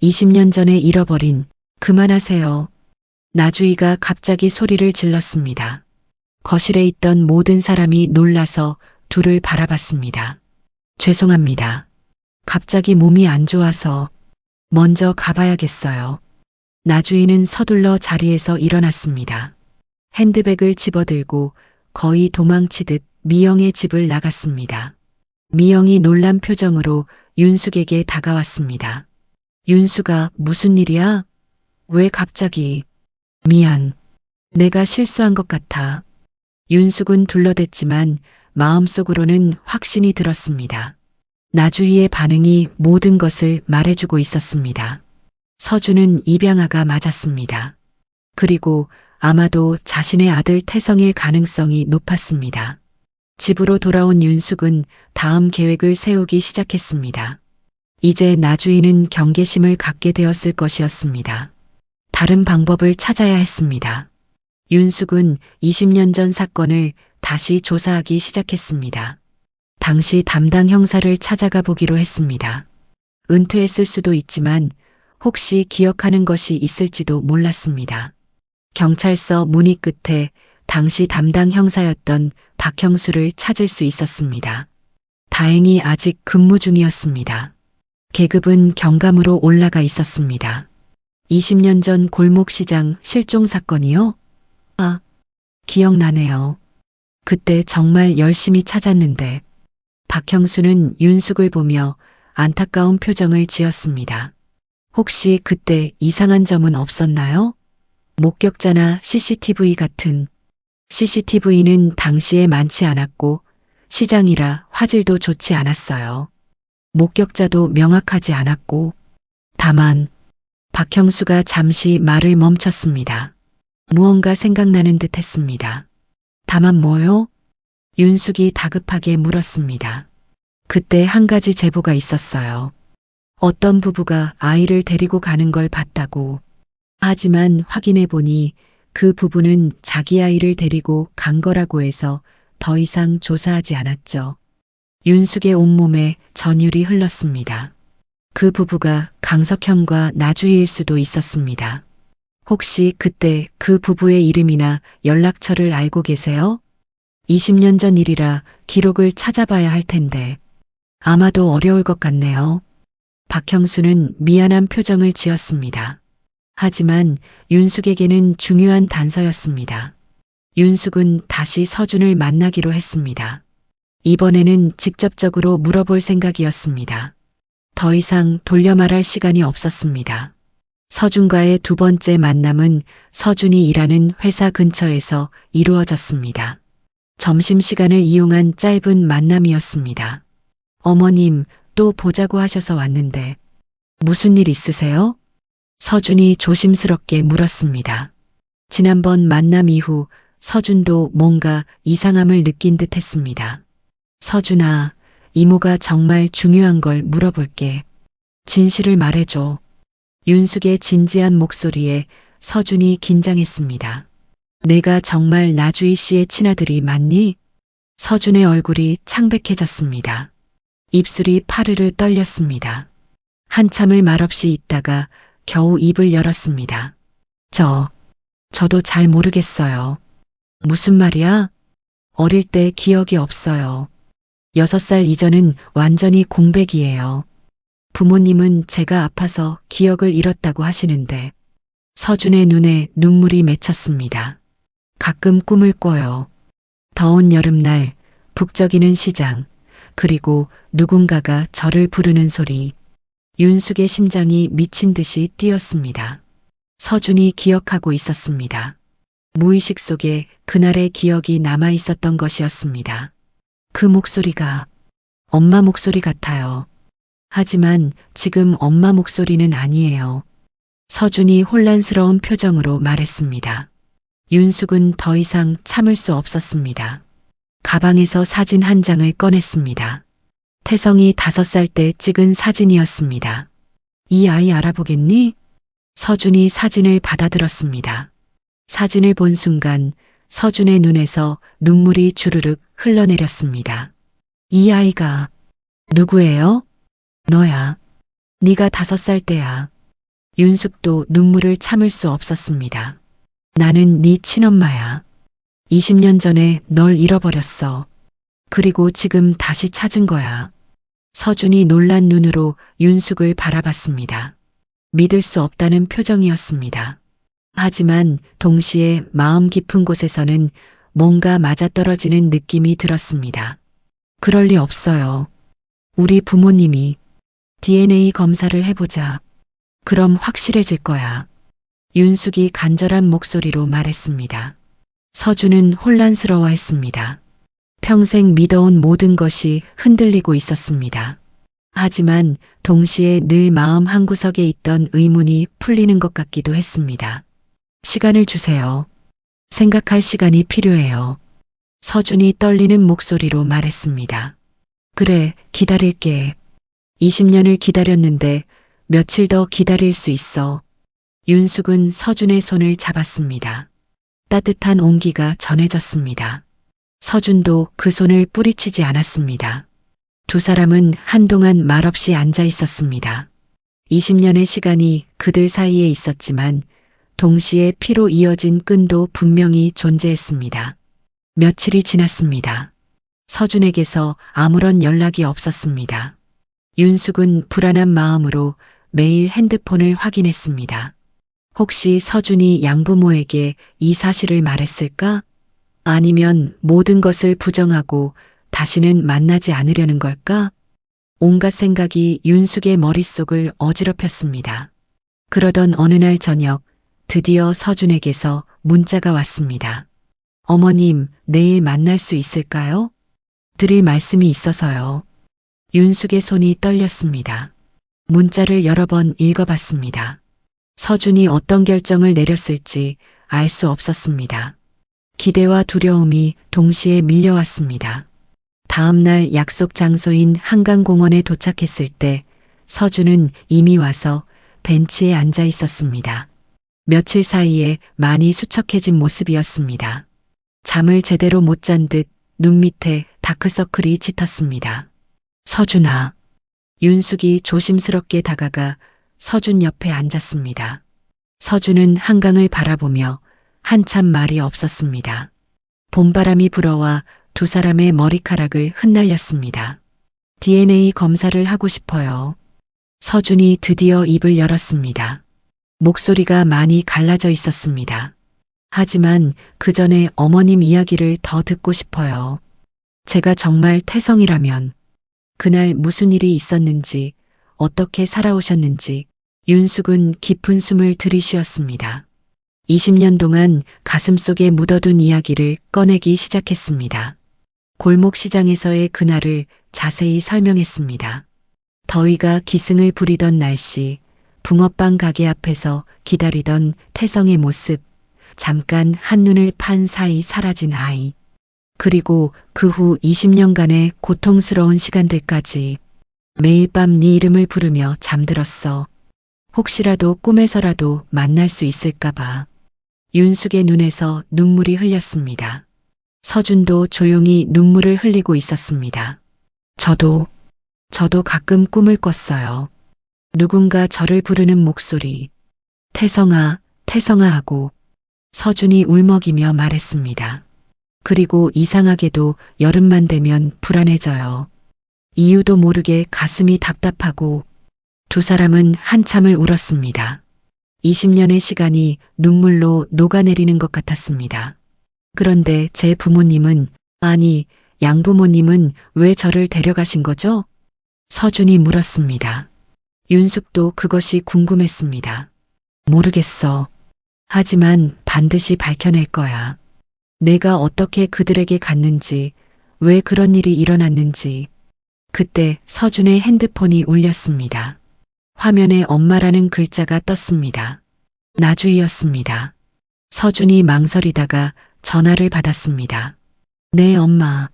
20년 전에 잃어버린, 그만하세요. 나주희가 갑자기 소리를 질렀습니다. 거실에 있던 모든 사람이 놀라서 둘을 바라봤습니다. 죄송합니다. 갑자기 몸이 안 좋아서 먼저 가봐야겠어요. 나주희는 서둘러 자리에서 일어났습니다. 핸드백을 집어들고 거의 도망치듯 미영의 집을 나갔습니다. 미영이 놀란 표정으로 윤숙에게 다가왔습니다. 윤숙아, 무슨 일이야? 왜 갑자기? 미안. 내가 실수한 것 같아. 윤숙은 둘러댔지만 마음속으로는 확신이 들었습니다. 나주희의 반응이 모든 것을 말해주고 있었습니다. 서준은 입양아가 맞았습니다. 그리고 아마도 자신의 아들 태성일 가능성이 높았습니다. 집으로 돌아온 윤숙은 다음 계획을 세우기 시작했습니다. 이제 나주희는 경계심을 갖게 되었을 것이었습니다. 다른 방법을 찾아야 했습니다. 윤숙은 20년 전 사건을 다시 조사하기 시작했습니다. 당시 담당 형사를 찾아가 보기로 했습니다. 은퇴했을 수도 있지만 혹시 기억하는 것이 있을지도 몰랐습니다. 경찰서 문의 끝에 당시 담당 형사였던 박형수를 찾을 수 있었습니다. 다행히 아직 근무 중이었습니다. 계급은 경감으로 올라가 있었습니다. 20년 전 골목시장 실종 사건이요? 아, 기억나네요. 그때 정말 열심히 찾았는데. 박형수는 윤숙을 보며 안타까운 표정을 지었습니다. 혹시 그때 이상한 점은 없었나요? 목격자나 CCTV 같은. CCTV는 당시에 많지 않았고 시장이라 화질도 좋지 않았어요. 목격자도 명확하지 않았고. 다만 박형수가 잠시 말을 멈췄습니다. 무언가 생각나는 듯 했습니다. 다만 뭐요? 윤숙이 다급하게 물었습니다. 그때 한 가지 제보가 있었어요. 어떤 부부가 아이를 데리고 가는 걸 봤다고. 하지만 확인해 보니 그 부부는 자기 아이를 데리고 간 거라고 해서 더 이상 조사하지 않았죠. 윤숙의 온몸에 전율이 흘렀습니다. 그 부부가 강석현과 나주희일 수도 있었습니다. 혹시 그때 그 부부의 이름이나 연락처를 알고 계세요? 20년 전 일이라 기록을 찾아봐야 할 텐데 아마도 어려울 것 같네요. 박형수는 미안한 표정을 지었습니다. 하지만 윤숙에게는 중요한 단서였습니다. 윤숙은 다시 서준을 만나기로 했습니다. 이번에는 직접적으로 물어볼 생각이었습니다. 더 이상 돌려 말할 시간이 없었습니다. 서준과의 두 번째 만남은 서준이 일하는 회사 근처에서 이루어졌습니다. 점심시간을 이용한 짧은 만남이었습니다. 어머님, 또 보자고 하셔서 왔는데 무슨 일 있으세요? 서준이 조심스럽게 물었습니다. 지난번 만남 이후 서준도 뭔가 이상함을 느낀 듯 했습니다. 서준아, 이모가 정말 중요한 걸 물어볼게. 진실을 말해줘. 윤숙의 진지한 목소리에 서준이 긴장했습니다. 내가 정말 나주희 씨의 친아들이 맞니? 서준의 얼굴이 창백해졌습니다. 입술이 파르르 떨렸습니다. 한참을 말없이 있다가 겨우 입을 열었습니다. 저도 잘 모르겠어요. 무슨 말이야? 어릴 때 기억이 없어요. 6살 이전은 완전히 공백이에요. 부모님은 제가 아파서 기억을 잃었다고 하시는데 서준의 눈에 눈물이 맺혔습니다. 가끔 꿈을 꿔요. 더운 여름날 북적이는 시장, 그리고 누군가가 저를 부르는 소리. 윤숙의 심장이 미친 듯이 뛰었습니다. 서준이 기억하고 있었습니다. 무의식 속에 그날의 기억이 남아 있었던 것이었습니다. 그 목소리가 엄마 목소리 같아요. 하지만 지금 엄마 목소리는 아니에요. 서준이 혼란스러운 표정으로 말했습니다. 윤숙은 더 이상 참을 수 없었습니다. 가방에서 사진 한 장을 꺼냈습니다. 태성이 5살 때 찍은 사진이었습니다. 이 아이 알아보겠니? 서준이 사진을 받아들었습니다. 사진을 본 순간 서준의 눈에서 눈물이 주르륵 흘러내렸습니다. 이 아이가 누구예요? 너야. 네가 5살 때야. 윤숙도 눈물을 참을 수 없었습니다. 나는 네 친엄마야. 20년 전에 널 잃어버렸어. 그리고 지금 다시 찾은 거야. 서준이 놀란 눈으로 윤숙을 바라봤습니다. 믿을 수 없다는 표정이었습니다. 하지만 동시에 마음 깊은 곳에서는 뭔가 맞아떨어지는 느낌이 들었습니다. 그럴 리 없어요. 우리 부모님이 DNA 검사를 해보자. 그럼 확실해질 거야. 윤숙이 간절한 목소리로 말했습니다. 서준은 혼란스러워했습니다. 평생 믿어온 모든 것이 흔들리고 있었습니다. 하지만 동시에 늘 마음 한구석에 있던 의문이 풀리는 것 같기도 했습니다. 시간을 주세요. 생각할 시간이 필요해요. 서준이 떨리는 목소리로 말했습니다. 그래, 기다릴게. 20년을 기다렸는데 며칠 더 기다릴 수 있어. 윤숙은 서준의 손을 잡았습니다. 따뜻한 온기가 전해졌습니다. 서준도 그 손을 뿌리치지 않았습니다. 두 사람은 한동안 말없이 앉아 있었습니다. 20년의 시간이 그들 사이에 있었지만 동시에 피로 이어진 끈도 분명히 존재했습니다. 며칠이 지났습니다. 서준에게서 아무런 연락이 없었습니다. 윤숙은 불안한 마음으로 매일 핸드폰을 확인했습니다. 혹시 서준이 양부모에게 이 사실을 말했을까? 아니면 모든 것을 부정하고 다시는 만나지 않으려는 걸까? 온갖 생각이 윤숙의 머릿속을 어지럽혔습니다. 그러던 어느 날 저녁 드디어 서준에게서 문자가 왔습니다. 어머님, 내일 만날 수 있을까요? 드릴 말씀이 있어서요. 윤숙의 손이 떨렸습니다. 문자를 여러 번 읽어봤습니다. 서준이 어떤 결정을 내렸을지 알 수 없었습니다. 기대와 두려움이 동시에 밀려왔습니다. 다음 날 약속 장소인 한강공원에 도착했을 때 서준은 이미 와서 벤치에 앉아 있었습니다. 며칠 사이에 많이 수척해진 모습이었습니다. 잠을 제대로 못 잔 듯 눈 밑에 다크서클이 짙었습니다. 서준아. 윤숙이 조심스럽게 다가가 서준 옆에 앉았습니다. 서준은 한강을 바라보며 한참 말이 없었습니다. 봄바람이 불어와 두 사람의 머리카락을 흩날렸습니다. DNA 검사를 하고 싶어요. 서준이 드디어 입을 열었습니다. 목소리가 많이 갈라져 있었습니다. 하지만 그 전에 어머님 이야기를 더 듣고 싶어요. 제가 정말 태성이라면 그날 무슨 일이 있었는지, 어떻게 살아오셨는지. 윤숙은 깊은 숨을 들이쉬었습니다. 20년 동안 가슴속에 묻어둔 이야기를 꺼내기 시작했습니다. 골목 시장에서의 그날을 자세히 설명했습니다. 더위가 기승을 부리던 날씨, 붕어빵 가게 앞에서 기다리던 태성의 모습, 잠깐 한눈을 판 사이 사라진 아이, 그리고 그 후 20년간의 고통스러운 시간들까지. 매일 밤 네 이름을 부르며 잠들었어. 혹시라도 꿈에서라도 만날 수 있을까봐. 윤숙의 눈에서 눈물이 흘렸습니다. 서준도 조용히 눈물을 흘리고 있었습니다. 저도 가끔 꿈을 꿨어요. 누군가 저를 부르는 목소리. 태성아, 태성아 하고 서준이 울먹이며 말했습니다. 그리고 이상하게도 여름만 되면 불안해져요. 이유도 모르게 가슴이 답답하고. 두 사람은 한참을 울었습니다. 20년의 시간이 눈물로 녹아내리는 것 같았습니다. 그런데 제 부모님은, 아니, 양부모님은 왜 저를 데려가신 거죠? 서준이 물었습니다. 윤숙도 그것이 궁금했습니다. 모르겠어. 하지만 반드시 밝혀낼 거야. 내가 어떻게 그들에게 갔는지, 왜 그런 일이 일어났는지. 그때 서준의 핸드폰이 울렸습니다. 화면에 엄마라는 글자가 떴습니다. 나주희였습니다. 서준이 망설이다가 전화를 받았습니다. 네, 엄마.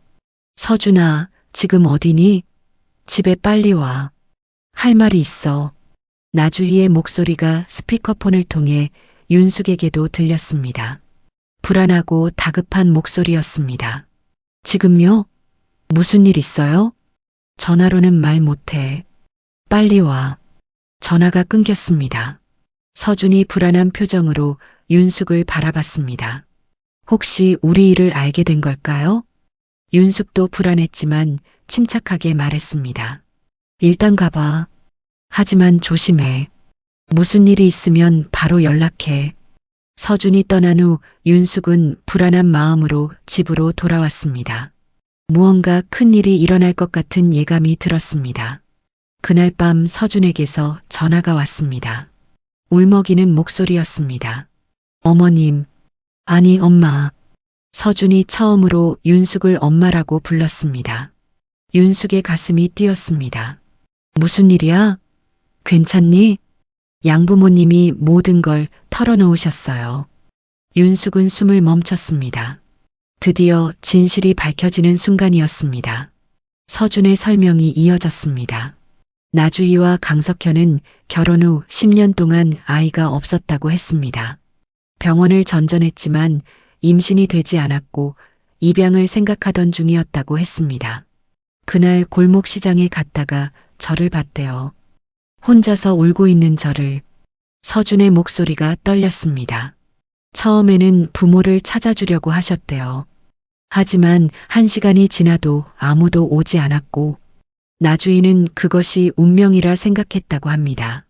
서준아, 지금 어디니? 집에 빨리 와. 할 말이 있어. 나주희의 목소리가 스피커폰을 통해 윤숙에게도 들렸습니다. 불안하고 다급한 목소리였습니다. 지금요? 무슨 일 있어요? 전화로는 말 못해. 빨리 와. 전화가 끊겼습니다. 서준이 불안한 표정으로 윤숙을 바라봤습니다. 혹시 우리 일을 알게 된 걸까요? 윤숙도 불안했지만 침착하게 말했습니다. 일단 가봐. 하지만 조심해. 무슨 일이 있으면 바로 연락해. 서준이 떠난 후 윤숙은 불안한 마음으로 집으로 돌아왔습니다. 무언가 큰 일이 일어날 것 같은 예감이 들었습니다. 그날 밤 서준에게서 전화가 왔습니다. 울먹이는 목소리였습니다. 어머님, 아니 엄마. 서준이 처음으로 윤숙을 엄마라고 불렀습니다. 윤숙의 가슴이 뛰었습니다. 무슨 일이야? 괜찮니? 양부모님이 모든 걸 털어놓으셨어요. 윤숙은 숨을 멈췄습니다. 드디어 진실이 밝혀지는 순간이었습니다. 서준의 설명이 이어졌습니다. 나주희와 강석현은 결혼 후 10년 동안 아이가 없었다고 했습니다. 병원을 전전했지만 임신이 되지 않았고 입양을 생각하던 중이었다고 했습니다. 그날 골목시장에 갔다가 저를 봤대요. 혼자서 울고 있는 저를. 서준의 목소리가 떨렸습니다. 처음에는 부모를 찾아주려고 하셨대요. 하지만 1시간이 지나도 아무도 오지 않았고 나주희는 그것이 운명이라 생각했다고 합니다.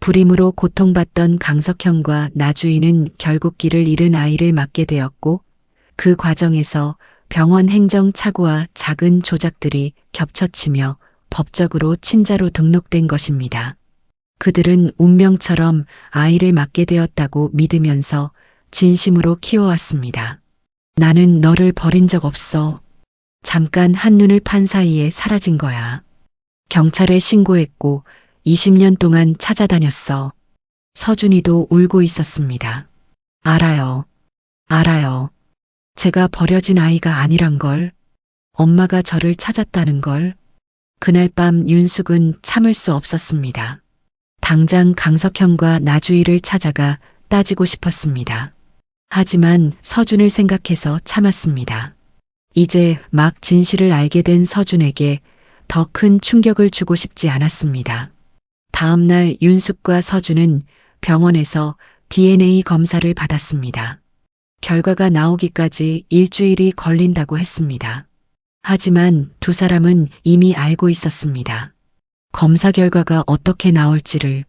불임으로 고통받던 강석현과 나주희는 결국 길을 잃은 아이를 맡게 되었고 그 과정에서 병원 행정 착오와 작은 조작들이 겹쳐치며 법적으로 친자로 등록된 것입니다. 그들은 운명처럼 아이를 맡게 되었다고 믿으면서 진심으로 키워왔습니다. 나는 너를 버린 적 없어. 잠깐 한눈을 판 사이에 사라진 거야. 경찰에 신고했고 20년 동안 찾아다녔어. 서준이도 울고 있었습니다. 알아요. 알아요. 제가 버려진 아이가 아니란 걸. 엄마가 저를 찾았다는 걸. 그날 밤 윤숙은 참을 수 없었습니다. 당장 강석현과 나주희를 찾아가 따지고 싶었습니다. 하지만 서준을 생각해서 참았습니다. 이제 막 진실을 알게 된 서준에게 더 큰 충격을 주고 싶지 않았습니다. 다음 날 윤숙과 서준은 병원에서 DNA 검사를 받았습니다. 결과가 나오기까지 일주일이 걸린다고 했습니다. 하지만 두 사람은 이미 알고 있었습니다. 검사 결과가 어떻게 나올지를.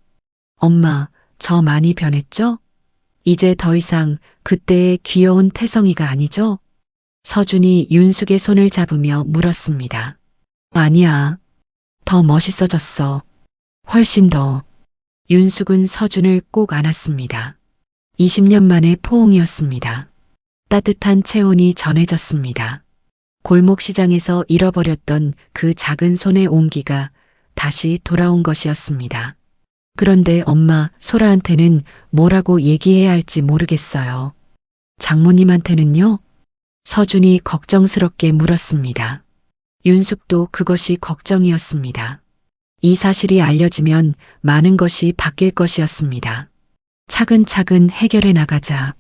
엄마, 저 많이 변했죠? 이제 더 이상 그때의 귀여운 태성이가 아니죠? 서준이 윤숙의 손을 잡으며 물었습니다. 아니야. 더 멋있어졌어. 훨씬 더. 윤숙은 서준을 꼭 안았습니다. 20년 만의 포옹이었습니다. 따뜻한 체온이 전해졌습니다. 골목시장에서 잃어버렸던 그 작은 손의 온기가 다시 돌아온 것이었습니다. 그런데 엄마, 소라한테는 뭐라고 얘기해야 할지 모르겠어요. 장모님한테는요? 서준이 걱정스럽게 물었습니다. 윤숙도 그것이 걱정이었습니다. 이 사실이 알려지면 많은 것이 바뀔 것이었습니다. 차근차근 해결해 나가자.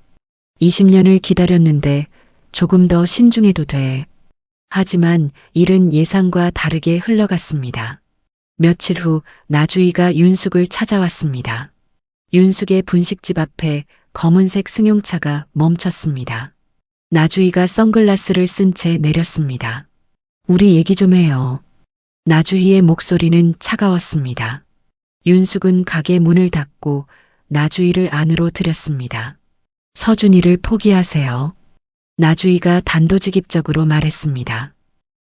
20년을 기다렸는데 조금 더 신중해도 돼. 하지만 일은 예상과 다르게 흘러갔습니다. 며칠 후 나주희가 윤숙을 찾아왔습니다. 윤숙의 분식집 앞에 검은색 승용차가 멈췄습니다. 나주희가 선글라스를 쓴 채 내렸습니다. 우리 얘기 좀 해요. 나주희의 목소리는 차가웠습니다. 윤숙은 가게 문을 닫고 나주희를 안으로 들였습니다. 서준이를 포기하세요. 나주희가 단도직입적으로 말했습니다.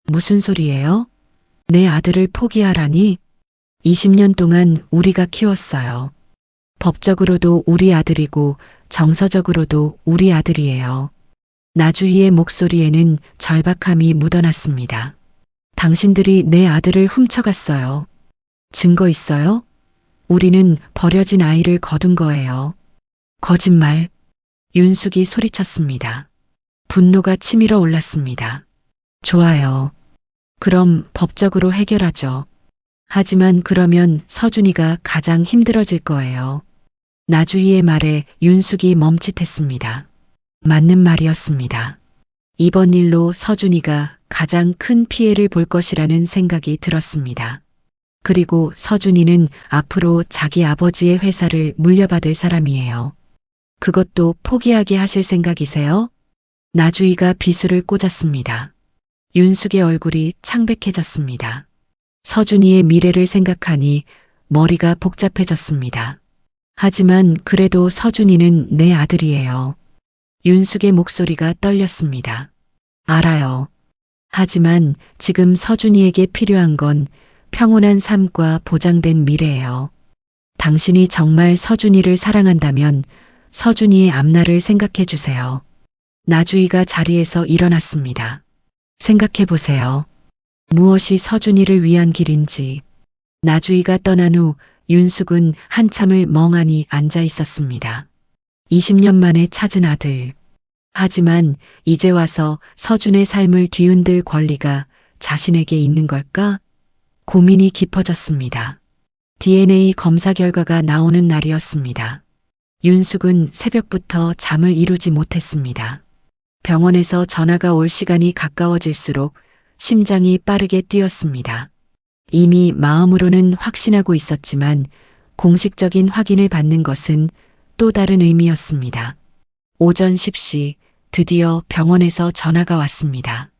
무슨 소리예요? 내 아들을 포기하라니? 20년 동안 우리가 키웠어요. 법적으로도 우리 아들이고 정서적으로도 우리 아들이에요. 나주희의 목소리에는 절박함이 묻어났습니다. 당신들이 내 아들을 훔쳐갔어요. 증거 있어요? 우리는 버려진 아이를 거둔 거예요. 거짓말. 윤숙이 소리쳤습니다. 분노가 치밀어 올랐습니다. 좋아요. 그럼 법적으로 해결하죠. 하지만 그러면 서준이가 가장 힘들어질 거예요. 나주희의 말에 윤숙이 멈칫했습니다. 맞는 말이었습니다. 이번 일로 서준이가 가장 큰 피해를 볼 것이라는 생각이 들었습니다. 그리고 서준이는 앞으로 자기 아버지의 회사를 물려받을 사람이에요. 그것도 포기하게 하실 생각이세요? 나주희가 비수를 꽂았습니다. 윤숙의 얼굴이 창백해졌습니다. 서준이의 미래를 생각하니 머리가 복잡해졌습니다. 하지만 그래도 서준이는 내 아들이에요. 윤숙의 목소리가 떨렸습니다. 알아요. 하지만 지금 서준이에게 필요한 건 평온한 삶과 보장된 미래예요. 당신이 정말 서준이를 사랑한다면 서준이의 앞날을 생각해 주세요. 나주희가 자리에서 일어났습니다. 생각해 보세요. 무엇이 서준이를 위한 길인지. 나주희가 떠난 후 윤숙은 한참을 멍하니 앉아 있었습니다. 20년 만에 찾은 아들. 하지만 이제 와서 서준의 삶을 뒤흔들 권리가 자신에게 있는 걸까? 고민이 깊어졌습니다. DNA 검사 결과가 나오는 날이었습니다. 윤숙은 새벽부터 잠을 이루지 못했습니다. 병원에서 전화가 올 시간이 가까워질수록 심장이 빠르게 뛰었습니다. 이미 마음으로는 확신하고 있었지만 공식적인 확인을 받는 것은 또 다른 의미였습니다. 오전 10시 드디어 병원에서 전화가 왔습니다.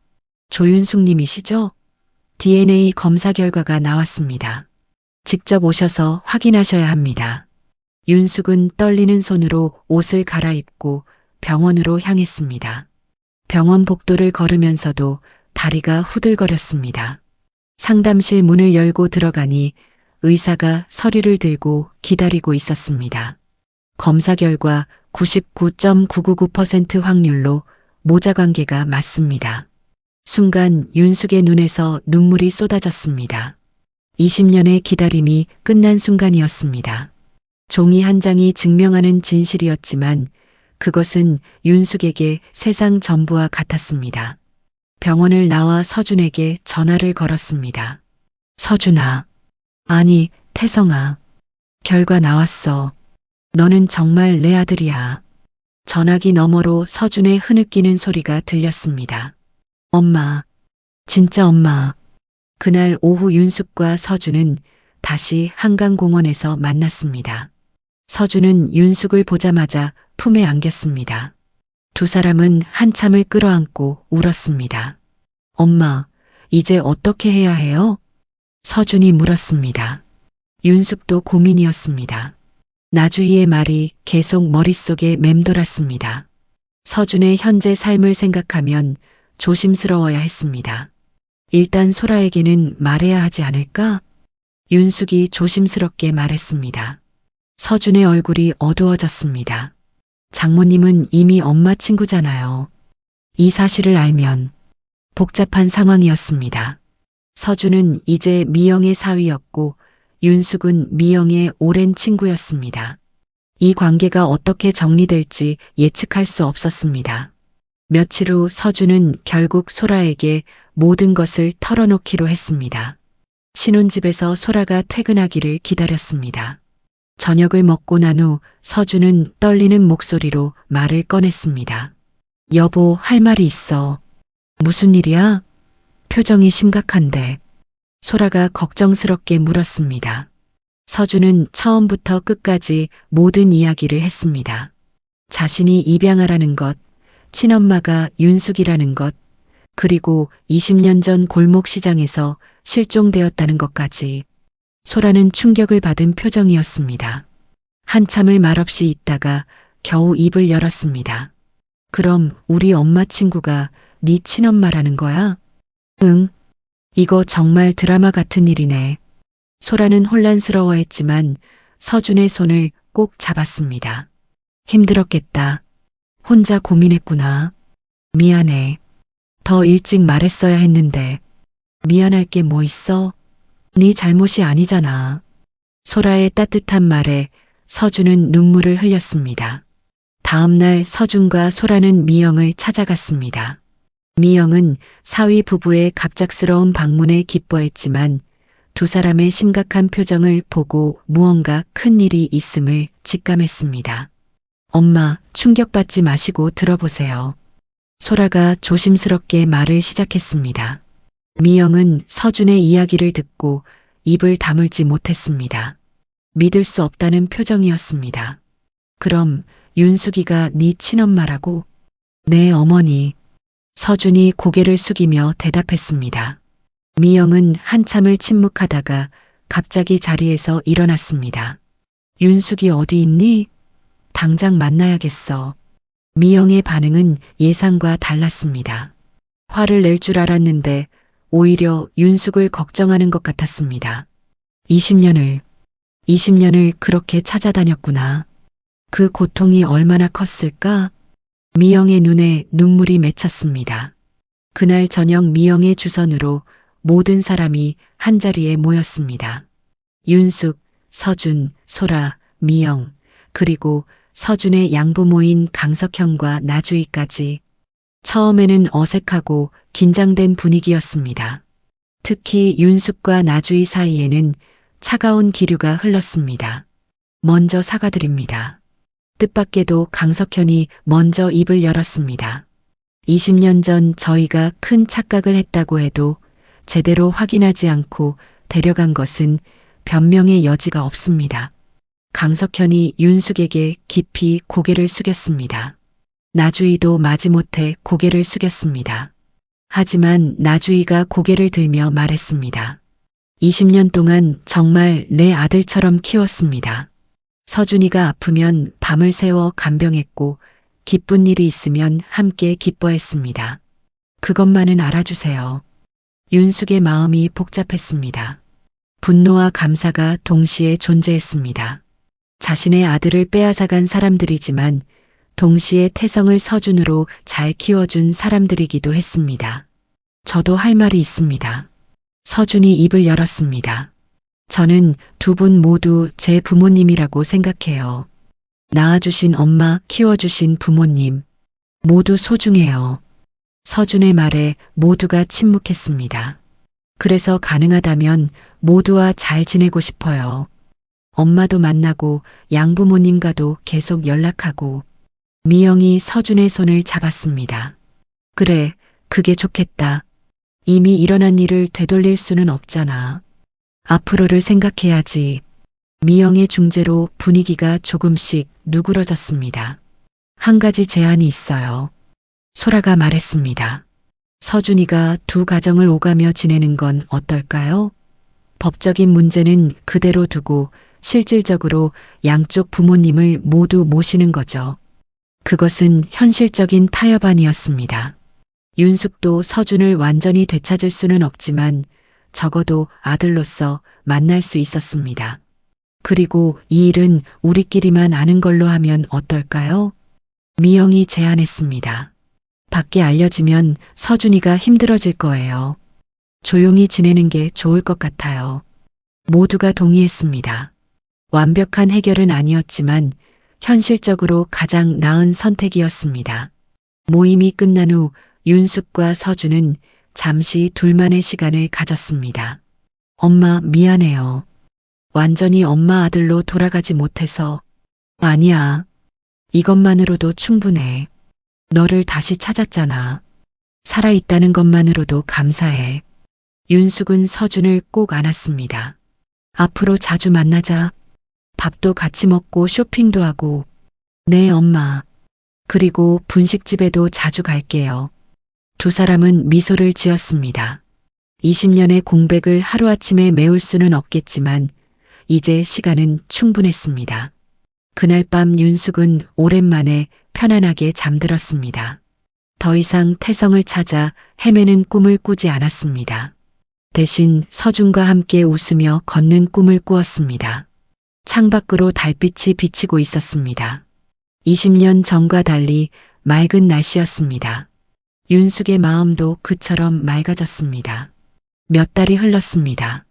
조윤숙 님이시죠? DNA 검사 결과가 나왔습니다. 직접 오셔서 확인하셔야 합니다. 윤숙은 떨리는 손으로 옷을 갈아입고 병원으로 향했습니다. 병원 복도를 걸으면서도 다리가 후들거렸습니다. 상담실 문을 열고 들어가니 의사가 서류를 들고 기다리고 있었습니다. 검사 결과 99.999% 확률로 모자 관계가 맞습니다. 순간 윤숙의 눈에서 눈물이 쏟아졌습니다. 20년의 기다림이 끝난 순간이었습니다. 종이 한 장이 증명하는 진실이었지만 그것은 윤숙에게 세상 전부와 같았습니다. 병원을 나와 서준에게 전화를 걸었습니다. 서준아. 아니, 태성아. 결과 나왔어. 너는 정말 내 아들이야. 전화기 너머로 서준의 흐느끼는 소리가 들렸습니다. 엄마. 진짜 엄마. 그날 오후 윤숙과 서준은 다시 한강공원에서 만났습니다. 서준은 윤숙을 보자마자 품에 안겼습니다. 두 사람은 한참을 끌어안고 울었습니다. 엄마, 이제 어떻게 해야 해요? 서준이 물었습니다. 윤숙도 고민이었습니다. 나주희의 말이 계속 머릿속에 맴돌았습니다. 서준의 현재 삶을 생각하면 조심스러워야 했습니다. 일단 소라에게는 말해야 하지 않을까? 윤숙이 조심스럽게 말했습니다. 서준의 얼굴이 어두워졌습니다. 장모님은 이미 엄마 친구잖아요. 이 사실을 알면 복잡한 상황이었습니다. 서준은 이제 미영의 사위였고 윤숙은 미영의 오랜 친구였습니다. 이 관계가 어떻게 정리될지 예측할 수 없었습니다. 며칠 후 서준은 결국 소라에게 모든 것을 털어놓기로 했습니다. 신혼집에서 소라가 퇴근하기를 기다렸습니다. 저녁을 먹고 난 후 서준은 떨리는 목소리로 말을 꺼냈습니다. 여보, 할 말이 있어. 무슨 일이야? 표정이 심각한데. 소라가 걱정스럽게 물었습니다. 서준은 처음부터 끝까지 모든 이야기를 했습니다. 자신이 입양하라는 것, 친엄마가 윤숙이라는 것, 그리고 20년 전 골목시장에서 실종되었다는 것까지. 소라는 충격을 받은 표정이었습니다. 한참을 말없이 있다가 겨우 입을 열었습니다. 그럼 우리 엄마 친구가 네 친엄마라는 거야? 응. 이거 정말 드라마 같은 일이네. 소라는 혼란스러워했지만 서준의 손을 꼭 잡았습니다. 힘들었겠다. 혼자 고민했구나. 미안해. 더 일찍 말했어야 했는데. 미안할 게 뭐 있어? 네 잘못이 아니잖아. 소라의 따뜻한 말에 서준은 눈물을 흘렸습니다. 다음 날 서준과 소라는 미영을 찾아갔습니다. 미영은 사위 부부의 갑작스러운 방문에 기뻐했지만 두 사람의 심각한 표정을 보고 무언가 큰 일이 있음을 직감했습니다. 엄마, 충격받지 마시고 들어보세요. 소라가 조심스럽게 말을 시작했습니다. 미영은 서준의 이야기를 듣고 입을 다물지 못했습니다. 믿을 수 없다는 표정이었습니다. 그럼 윤숙이가 네 친엄마라고? 네, 어머니. 서준이 고개를 숙이며 대답했습니다. 미영은 한참을 침묵하다가 갑자기 자리에서 일어났습니다. 윤숙이 어디 있니? 당장 만나야겠어. 미영의 반응은 예상과 달랐습니다. 화를 낼 줄 알았는데 오히려 윤숙을 걱정하는 것 같았습니다. 20년을 그렇게 찾아다녔구나. 그 고통이 얼마나 컸을까? 미영의 눈에 눈물이 맺혔습니다. 그날 저녁 미영의 주선으로 모든 사람이 한자리에 모였습니다. 윤숙, 서준, 소라, 미영, 그리고 서준의 양부모인 강석형과 나주희까지. 처음에는 어색하고 긴장된 분위기였습니다. 특히 윤숙과 나주희 사이에는 차가운 기류가 흘렀습니다. 먼저 사과드립니다. 뜻밖에도 강석현이 먼저 입을 열었습니다. 20년 전 저희가 큰 착각을 했다고 해도 제대로 확인하지 않고 데려간 것은 변명의 여지가 없습니다. 강석현이 윤숙에게 깊이 고개를 숙였습니다. 나주희도 마지못해 고개를 숙였습니다. 하지만 나주희가 고개를 들며 말했습니다. 20년 동안 정말 내 아들처럼 키웠습니다. 서준이가 아프면 밤을 새워 간병했고 기쁜 일이 있으면 함께 기뻐했습니다. 그것만은 알아주세요. 윤숙의 마음이 복잡했습니다. 분노와 감사가 동시에 존재했습니다. 자신의 아들을 빼앗아간 사람들이지만 동시에 태성을 서준으로 잘 키워준 사람들이기도 했습니다. 저도 할 말이 있습니다. 서준이 입을 열었습니다. 저는 두 분 모두 제 부모님이라고 생각해요. 낳아주신 엄마, 키워주신 부모님, 모두 소중해요. 서준의 말에 모두가 침묵했습니다. 그래서 가능하다면 모두와 잘 지내고 싶어요. 엄마도 만나고 양부모님과도 계속 연락하고. 미영이 서준의 손을 잡았습니다. 그래, 그게 좋겠다. 이미 일어난 일을 되돌릴 수는 없잖아. 앞으로를 생각해야지. 미영의 중재로 분위기가 조금씩 누그러졌습니다. 한 가지 제안이 있어요. 소라가 말했습니다. 서준이가 두 가정을 오가며 지내는 건 어떨까요? 법적인 문제는 그대로 두고 실질적으로 양쪽 부모님을 모두 모시는 거죠. 그것은 현실적인 타협안이었습니다. 윤숙도 서준을 완전히 되찾을 수는 없지만 적어도 아들로서 만날 수 있었습니다. 그리고 이 일은 우리끼리만 아는 걸로 하면 어떨까요? 미영이 제안했습니다. 밖에 알려지면 서준이가 힘들어질 거예요. 조용히 지내는 게 좋을 것 같아요. 모두가 동의했습니다. 완벽한 해결은 아니었지만 현실적으로 가장 나은 선택이었습니다. 모임이 끝난 후 윤숙과 서준은 잠시 둘만의 시간을 가졌습니다. 엄마, 미안해요. 완전히 엄마 아들로 돌아가지 못해서. 아니야. 이것만으로도 충분해. 너를 다시 찾았잖아. 살아있다는 것만으로도 감사해. 윤숙은 서준을 꼭 안았습니다. 앞으로 자주 만나자. 밥도 같이 먹고 쇼핑도 하고. 네, 엄마. 그리고 분식집에도 자주 갈게요. 두 사람은 미소를 지었습니다. 20년의 공백을 하루아침에 메울 수는 없겠지만 이제 시간은 충분했습니다. 그날 밤 윤숙은 오랜만에 편안하게 잠들었습니다. 더 이상 태성을 찾아 헤매는 꿈을 꾸지 않았습니다. 대신 서준과 함께 웃으며 걷는 꿈을 꾸었습니다. 창밖으로 달빛이 비치고 있었습니다. 20년 전과 달리 맑은 날씨였습니다. 윤숙의 마음도 그처럼 맑아졌습니다. 몇 달이 흘렀습니다.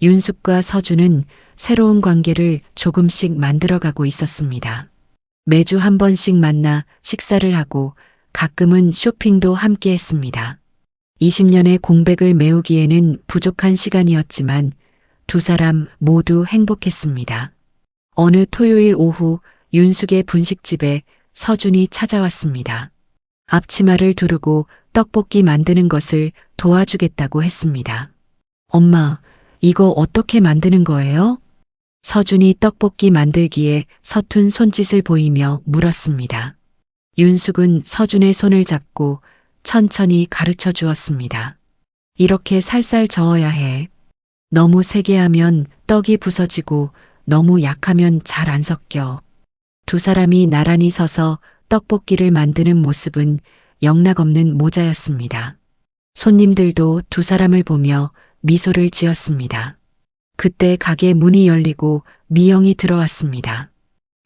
윤숙과 서준은 새로운 관계를 조금씩 만들어가고 있었습니다. 매주 한 번씩 만나 식사를 하고 가끔은 쇼핑도 함께 했습니다. 20년의 공백을 메우기에는 부족한 시간이었지만 두 사람 모두 행복했습니다. 어느 토요일 오후 윤숙의 분식집에 서준이 찾아왔습니다. 앞치마를 두르고 떡볶이 만드는 것을 도와주겠다고 했습니다. 엄마, 이거 어떻게 만드는 거예요? 서준이 떡볶이 만들기에 서툰 손짓을 보이며 물었습니다. 윤숙은 서준의 손을 잡고 천천히 가르쳐 주었습니다. 이렇게 살살 저어야 해. 너무 세게 하면 떡이 부서지고 너무 약하면 잘 안 섞여. 두 사람이 나란히 서서 떡볶이를 만드는 모습은 영락없는 모자였습니다. 손님들도 두 사람을 보며 미소를 지었습니다. 그때 가게 문이 열리고 미영이 들어왔습니다.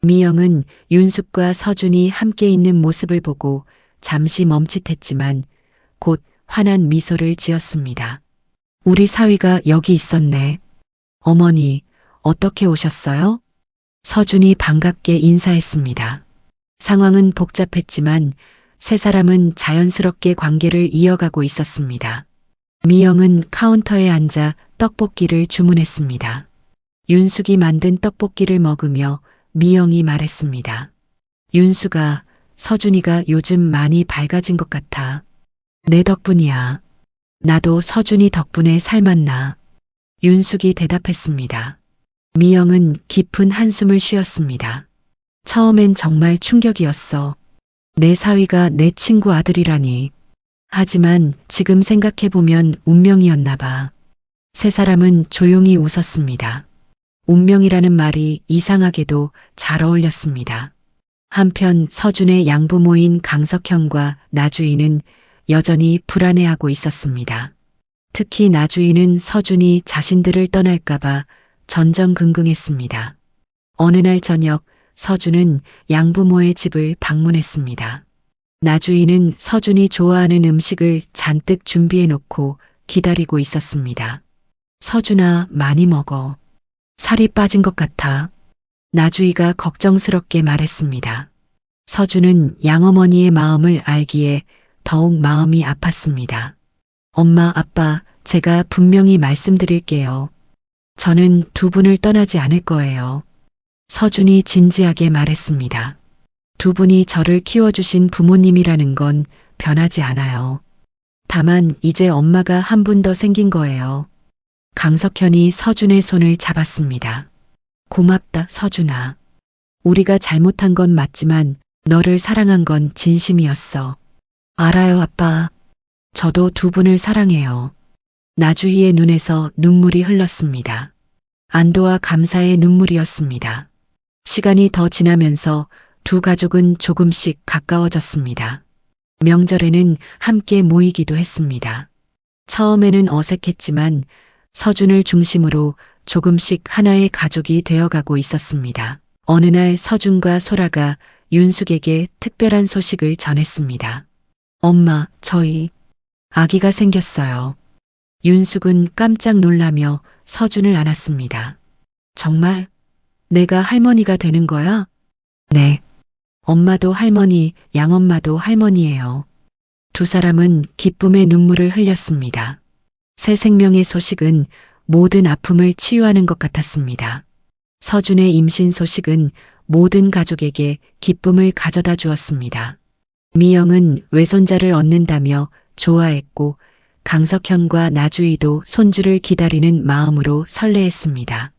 미영은 윤숙과 서준이 함께 있는 모습을 보고 잠시 멈칫했지만 곧 환한 미소를 지었습니다. 우리 사위가 여기 있었네. 어머니, 어떻게 오셨어요? 서준이 반갑게 인사했습니다. 상황은 복잡했지만 세 사람은 자연스럽게 관계를 이어가고 있었습니다. 미영은 카운터에 앉아 떡볶이를 주문했습니다. 윤숙이 만든 떡볶이를 먹으며 미영이 말했습니다. 윤숙아, 서준이가 요즘 많이 밝아진 것 같아. 내 덕분이야. 나도 서준이 덕분에 살맛나. 윤숙이 대답했습니다. 미영은 깊은 한숨을 쉬었습니다. 처음엔 정말 충격이었어. 내 사위가 내 친구 아들이라니. 하지만 지금 생각해보면 운명이었나 봐. 세 사람은 조용히 웃었습니다. 운명이라는 말이 이상하게도 잘 어울렸습니다. 한편 서준의 양부모인 강석현과 나주인은 여전히 불안해하고 있었습니다. 특히 나주인은 서준이 자신들을 떠날까봐 전전긍긍했습니다. 어느 날 저녁 서준은 양부모의 집을 방문했습니다. 나주인은 서준이 좋아하는 음식을 잔뜩 준비해놓고 기다리고 있었습니다. 서준아, 많이 먹어. 살이 빠진 것 같아. 나주이가 걱정스럽게 말했습니다. 서준은 양어머니의 마음을 알기에 더욱 마음이 아팠습니다. 엄마, 아빠, 제가 분명히 말씀드릴게요. 저는 두 분을 떠나지 않을 거예요. 서준이 진지하게 말했습니다. 두 분이 저를 키워주신 부모님이라는 건 변하지 않아요. 다만 이제 엄마가 한 분 더 생긴 거예요. 강석현이 서준의 손을 잡았습니다. 고맙다, 서준아. 우리가 잘못한 건 맞지만 너를 사랑한 건 진심이었어. 알아요, 아빠. 저도 두 분을 사랑해요. 나주희의 눈에서 눈물이 흘렀습니다. 안도와 감사의 눈물이었습니다. 시간이 더 지나면서 두 가족은 조금씩 가까워졌습니다. 명절에는 함께 모이기도 했습니다. 처음에는 어색했지만 서준을 중심으로 조금씩 하나의 가족이 되어가고 있었습니다. 어느 날 서준과 소라가 윤숙에게 특별한 소식을 전했습니다. 엄마, 저희 아기가 생겼어요. 윤숙은 깜짝 놀라며 서준을 안았습니다. 정말? 내가 할머니가 되는 거야? 네. 엄마도 할머니, 양엄마도 할머니예요. 두 사람은 기쁨의 눈물을 흘렸습니다. 새 생명의 소식은 모든 아픔을 치유하는 것 같았습니다. 서준의 임신 소식은 모든 가족에게 기쁨을 가져다 주었습니다. 미영은 외손자를 얻는다며 좋아했고 강석현과 나주희도 손주를 기다리는 마음으로 설레했습니다.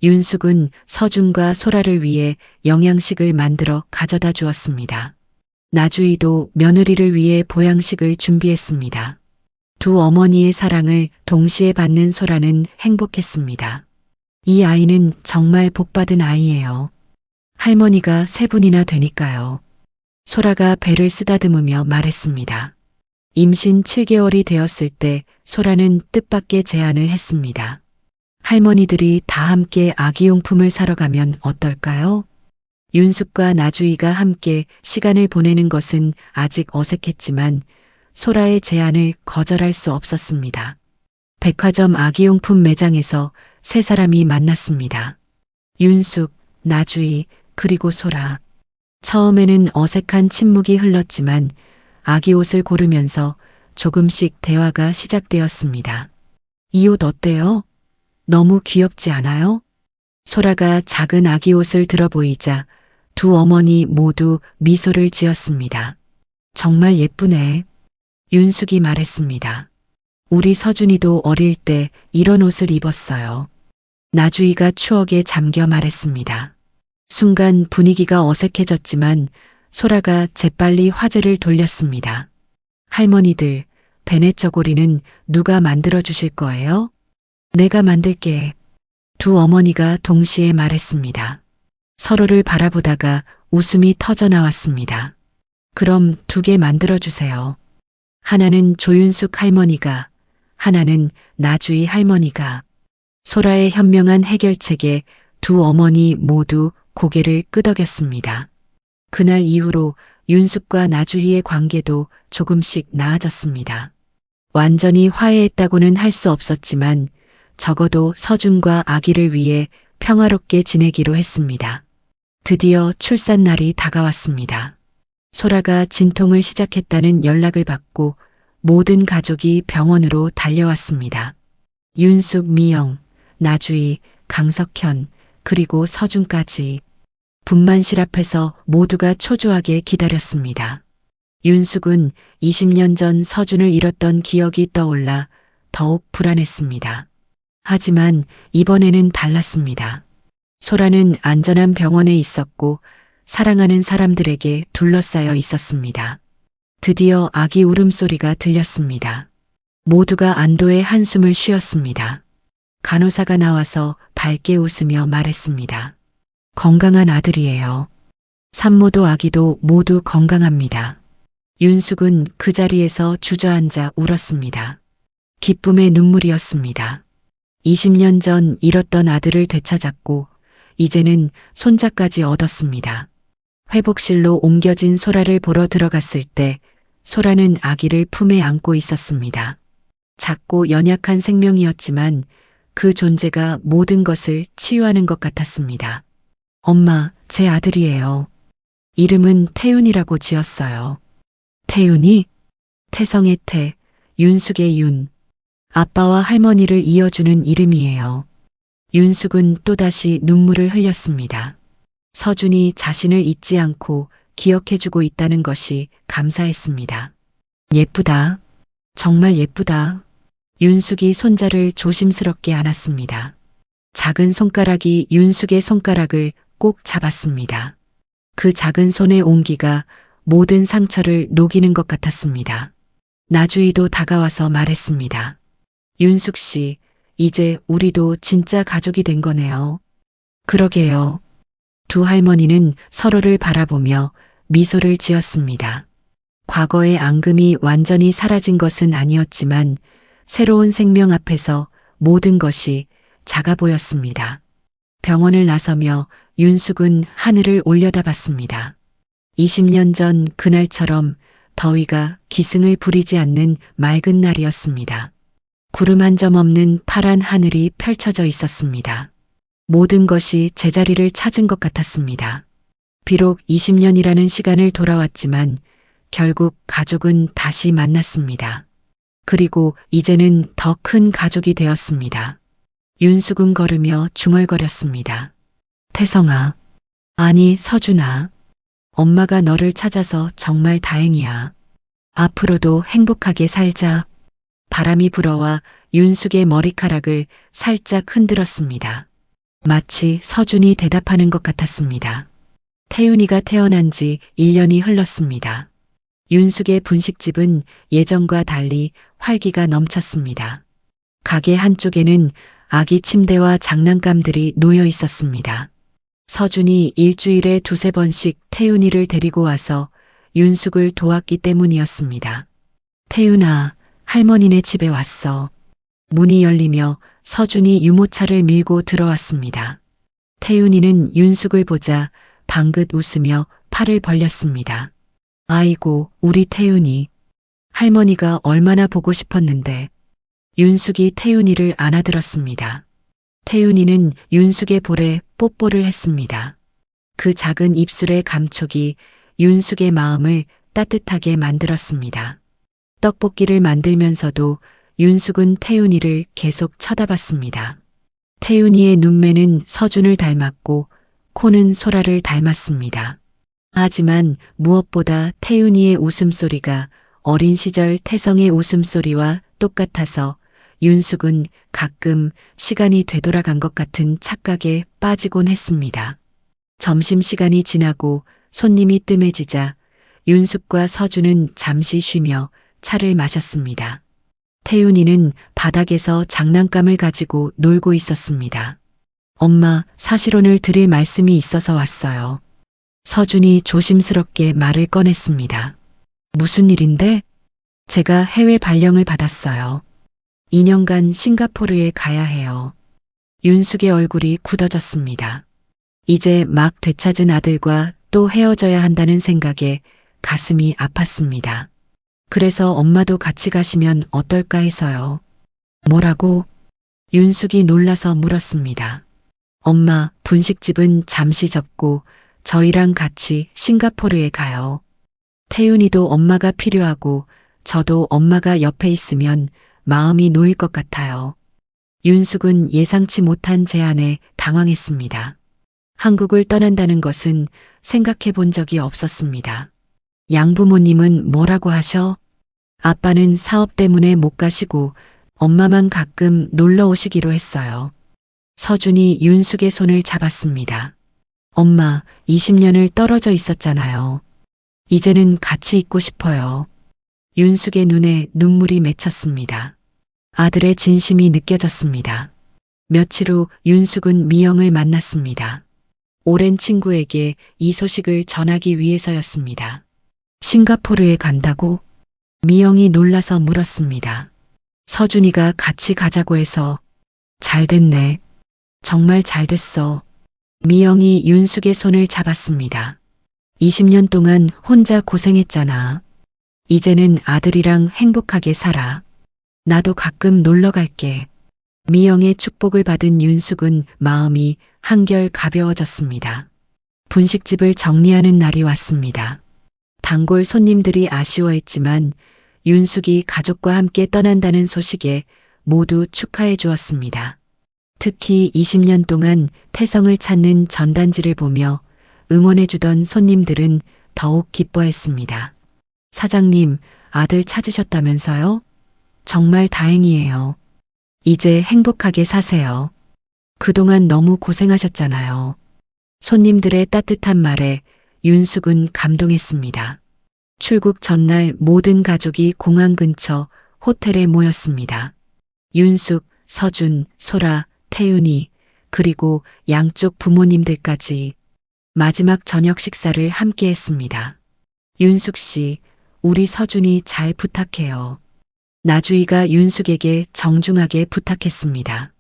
윤숙은 서준과 소라를 위해 영양식을 만들어 가져다 주었습니다. 나주희도 며느리를 위해 보양식을 준비했습니다. 두 어머니의 사랑을 동시에 받는 소라는 행복했습니다. 이 아이는 정말 복받은 아이예요. 할머니가 세 분이나 되니까요. 소라가 배를 쓰다듬으며 말했습니다. 임신 7개월이 되었을 때 소라는 뜻밖의 제안을 했습니다. 할머니들이 다 함께 아기용품을 사러 가면 어떨까요? 윤숙과 나주희가 함께 시간을 보내는 것은 아직 어색했지만 소라의 제안을 거절할 수 없었습니다. 백화점 아기용품 매장에서 세 사람이 만났습니다. 윤숙, 나주희, 그리고 소라. 처음에는 어색한 침묵이 흘렀지만 아기 옷을 고르면서 조금씩 대화가 시작되었습니다. 이 옷 어때요? 너무 귀엽지 않아요? 소라가 작은 아기 옷을 들어 보이자 두 어머니 모두 미소를 지었습니다. 정말 예쁘네. 윤숙이 말했습니다. 우리 서준이도 어릴 때 이런 옷을 입었어요. 나주희가 추억에 잠겨 말했습니다. 순간 분위기가 어색해졌지만 소라가 재빨리 화제를 돌렸습니다. 할머니들, 베넷 저고리는 누가 만들어 주실 거예요? 내가 만들게. 두 어머니가 동시에 말했습니다. 서로를 바라보다가 웃음이 터져 나왔습니다. 그럼 2개 만들어 주세요. 하나는 조윤숙 할머니가, 하나는 나주희 할머니가. 소라의 현명한 해결책에 두 어머니 모두 고개를 끄덕였습니다. 그날 이후로 윤숙과 나주희의 관계도 조금씩 나아졌습니다. 완전히 화해했다고는 할 수 없었지만 적어도 서준과 아기를 위해 평화롭게 지내기로 했습니다. 드디어 출산날이 다가왔습니다. 소라가 진통을 시작했다는 연락을 받고 모든 가족이 병원으로 달려왔습니다. 윤숙, 미영, 나주희, 강석현, 그리고 서준까지. 분만실 앞에서 모두가 초조하게 기다렸습니다. 윤숙은 20년 전 서준을 잃었던 기억이 떠올라 더욱 불안했습니다. 하지만 이번에는 달랐습니다. 소라는 안전한 병원에 있었고 사랑하는 사람들에게 둘러싸여 있었습니다. 드디어 아기 울음소리가 들렸습니다. 모두가 안도의 한숨을 쉬었습니다. 간호사가 나와서 밝게 웃으며 말했습니다. 건강한 아들이에요. 산모도 아기도 모두 건강합니다. 윤숙은 그 자리에서 주저앉아 울었습니다. 기쁨의 눈물이었습니다. 20년 전 잃었던 아들을 되찾았고 이제는 손자까지 얻었습니다. 회복실로 옮겨진 소라를 보러 들어갔을 때 소라는 아기를 품에 안고 있었습니다. 작고 연약한 생명이었지만 그 존재가 모든 것을 치유하는 것 같았습니다. 엄마, 제 아들이에요. 이름은 태윤이라고 지었어요. 태윤이? 태성의 태, 윤숙의 윤. 아빠와 할머니를 이어주는 이름이에요. 윤숙은 또다시 눈물을 흘렸습니다. 서준이 자신을 잊지 않고 기억해주고 있다는 것이 감사했습니다. 예쁘다. 정말 예쁘다. 윤숙이 손자를 조심스럽게 안았습니다. 작은 손가락이 윤숙의 손가락을 꼭 잡았습니다. 그 작은 손의 온기가 모든 상처를 녹이는 것 같았습니다. 나주희도 다가와서 말했습니다. 윤숙 씨, 이제 우리도 진짜 가족이 된 거네요. 그러게요. 두 할머니는 서로를 바라보며 미소를 지었습니다. 과거의 앙금이 완전히 사라진 것은 아니었지만 새로운 생명 앞에서 모든 것이 작아 보였습니다. 병원을 나서며 윤숙은 하늘을 올려다봤습니다. 20년 전 그날처럼 더위가 기승을 부리지 않는 맑은 날이었습니다. 구름 한 점 없는 파란 하늘이 펼쳐져 있었습니다. 모든 것이 제자리를 찾은 것 같았습니다. 비록 20년이라는 시간을 돌아왔지만 결국 가족은 다시 만났습니다. 그리고 이제는 더 큰 가족이 되었습니다. 윤숙은 걸으며 중얼거렸습니다. 태성아, 아니 서준아, 엄마가 너를 찾아서 정말 다행이야. 앞으로도 행복하게 살자. 바람이 불어와 윤숙의 머리카락을 살짝 흔들었습니다. 마치 서준이 대답하는 것 같았습니다. 태윤이가 태어난 지 1년이 흘렀습니다. 윤숙의 분식집은 예전과 달리 활기가 넘쳤습니다. 가게 한쪽에는 아기 침대와 장난감들이 놓여 있었습니다. 서준이 일주일에 2~3번씩 태윤이를 데리고 와서 윤숙을 도왔기 때문이었습니다. 태윤아, 할머니네 집에 왔어. 문이 열리며 서준이 유모차를 밀고 들어왔습니다. 태윤이는 윤숙을 보자 방긋 웃으며 팔을 벌렸습니다. 아이고, 우리 태윤이. 할머니가 얼마나 보고 싶었는데. 윤숙이 태윤이를 안아들었습니다. 태윤이는 윤숙의 볼에 뽀뽀를 했습니다. 그 작은 입술의 감촉이 윤숙의 마음을 따뜻하게 만들었습니다. 떡볶이를 만들면서도 윤숙은 태윤이를 계속 쳐다봤습니다. 태윤이의 눈매는 서준을 닮았고 코는 소라를 닮았습니다. 하지만 무엇보다 태윤이의 웃음소리가 어린 시절 태성의 웃음소리와 똑같아서 윤숙은 가끔 시간이 되돌아간 것 같은 착각에 빠지곤 했습니다. 점심시간이 지나고 손님이 뜸해지자 윤숙과 서준은 잠시 쉬며 차를 마셨습니다. 태윤이는 바닥에서 장난감을 가지고 놀고 있었습니다. 엄마, 사실혼을 드릴 말씀이 있어서 왔어요. 서준이 조심스럽게 말을 꺼냈습니다. 무슨 일인데? 제가 해외 발령을 받았어요. 2년간 싱가포르에 가야 해요. 윤숙의 얼굴이 굳어졌습니다. 이제 막 되찾은 아들과 또 헤어져야 한다는 생각에 가슴이 아팠습니다. 그래서 엄마도 같이 가시면 어떨까 해서요. 뭐라고? 윤숙이 놀라서 물었습니다. 엄마, 분식집은 잠시 접고 저희랑 같이 싱가포르에 가요. 태윤이도 엄마가 필요하고 저도 엄마가 옆에 있으면 마음이 놓일 것 같아요. 윤숙은 예상치 못한 제안에 당황했습니다. 한국을 떠난다는 것은 생각해 본 적이 없었습니다. 양부모님은 뭐라고 하셔? 아빠는 사업 때문에 못 가시고 엄마만 가끔 놀러 오시기로 했어요. 서준이 윤숙의 손을 잡았습니다. 엄마, 20년을 떨어져 있었잖아요. 이제는 같이 있고 싶어요. 윤숙의 눈에 눈물이 맺혔습니다. 아들의 진심이 느껴졌습니다. 며칠 후 윤숙은 미영을 만났습니다. 오랜 친구에게 이 소식을 전하기 위해서였습니다. 싱가포르에 간다고? 미영이 놀라서 물었습니다. 서준이가 같이 가자고 해서. 잘 됐네. 정말 잘 됐어. 미영이 윤숙의 손을 잡았습니다. 20년 동안 혼자 고생했잖아. 이제는 아들이랑 행복하게 살아. 나도 가끔 놀러 갈게. 미영의 축복을 받은 윤숙은 마음이 한결 가벼워졌습니다. 분식집을 정리하는 날이 왔습니다. 단골 손님들이 아쉬워했지만 윤숙이 가족과 함께 떠난다는 소식에 모두 축하해 주었습니다. 특히 20년 동안 태성을 찾는 전단지를 보며 응원해 주던 손님들은 더욱 기뻐했습니다. 사장님, 아들 찾으셨다면서요? 정말 다행이에요. 이제 행복하게 사세요. 그동안 너무 고생하셨잖아요. 손님들의 따뜻한 말에 윤숙은 감동했습니다. 출국 전날 모든 가족이 공항 근처 호텔에 모였습니다. 윤숙, 서준, 소라, 태윤이, 그리고 양쪽 부모님들까지 마지막 저녁 식사를 함께 했습니다. 윤숙 씨, 우리 서준이 잘 부탁해요. 나주희가 윤숙에게 정중하게 부탁했습니다.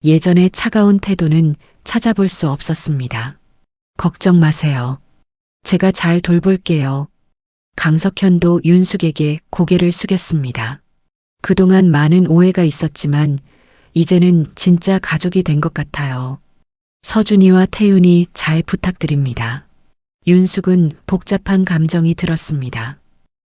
예전의 차가운 태도는 찾아볼 수 없었습니다. 걱정 마세요. 제가 잘 돌볼게요. 강석현도 윤숙에게 고개를 숙였습니다. 그동안 많은 오해가 있었지만 이제는 진짜 가족이 된 것 같아요. 서준이와 태윤이 잘 부탁드립니다. 윤숙은 복잡한 감정이 들었습니다.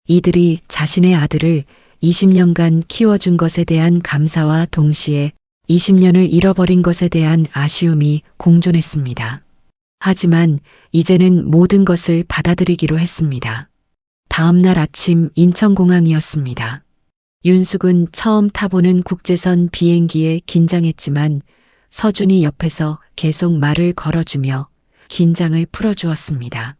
이들이 자신의 아들을 20년간 키워준 것에 대한 감사와 동시에 20년을 잃어버린 것에 대한 아쉬움이 공존했습니다. 하지만 이제는 모든 것을 받아들이기로 했습니다. 다음 날 아침 인천공항이었습니다. 윤숙은 처음 타보는 국제선 비행기에 긴장했지만 서준이 옆에서 계속 말을 걸어주며 긴장을 풀어주었습니다.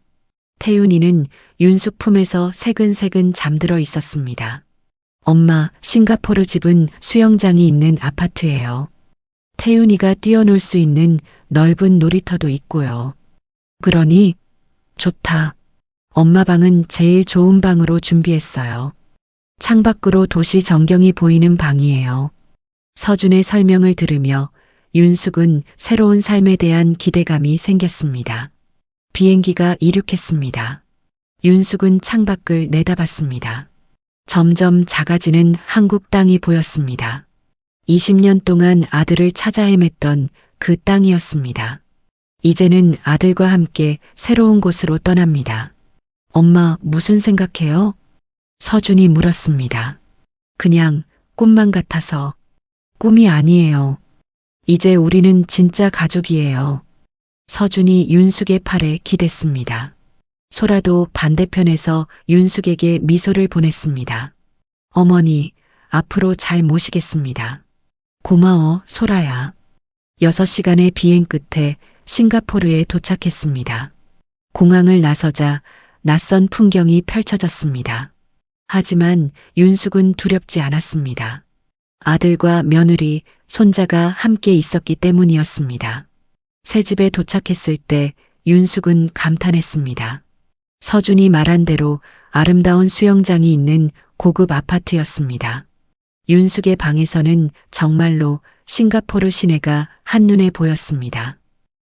태윤이는 윤숙 품에서 새근새근 잠들어 있었습니다. 엄마, 싱가포르 집은 수영장이 있는 아파트예요. 태윤이가 뛰어놀 수 있는 넓은 놀이터도 있고요. 그러니 좋다. 엄마 방은 제일 좋은 방으로 준비했어요. 창밖으로 도시 전경이 보이는 방이에요. 서준의 설명을 들으며 윤숙은 새로운 삶에 대한 기대감이 생겼습니다. 비행기가 이륙했습니다. 윤숙은 창밖을 내다봤습니다. 점점 작아지는 한국 땅이 보였습니다. 20년 동안 아들을 찾아 헤맸던 그 땅이었습니다. 이제는 아들과 함께 새로운 곳으로 떠납니다. 엄마, 무슨 생각해요? 서준이 물었습니다. 그냥 꿈만 같아서. 꿈이 아니에요. 이제 우리는 진짜 가족이에요. 서준이 윤숙의 팔에 기댔습니다. 소라도 반대편에서 윤숙에게 미소를 보냈습니다. 어머니, 앞으로 잘 모시겠습니다. 고마워, 소라야. 6시간의 비행 끝에 싱가포르에 도착했습니다. 공항을 나서자 낯선 풍경이 펼쳐졌습니다. 하지만 윤숙은 두렵지 않았습니다. 아들과 며느리, 손자가 함께 있었기 때문이었습니다. 새 집에 도착했을 때 윤숙은 감탄했습니다. 서준이 말한 대로 아름다운 수영장이 있는 고급 아파트였습니다. 윤숙의 방에서는 정말로 싱가포르 시내가 한눈에 보였습니다.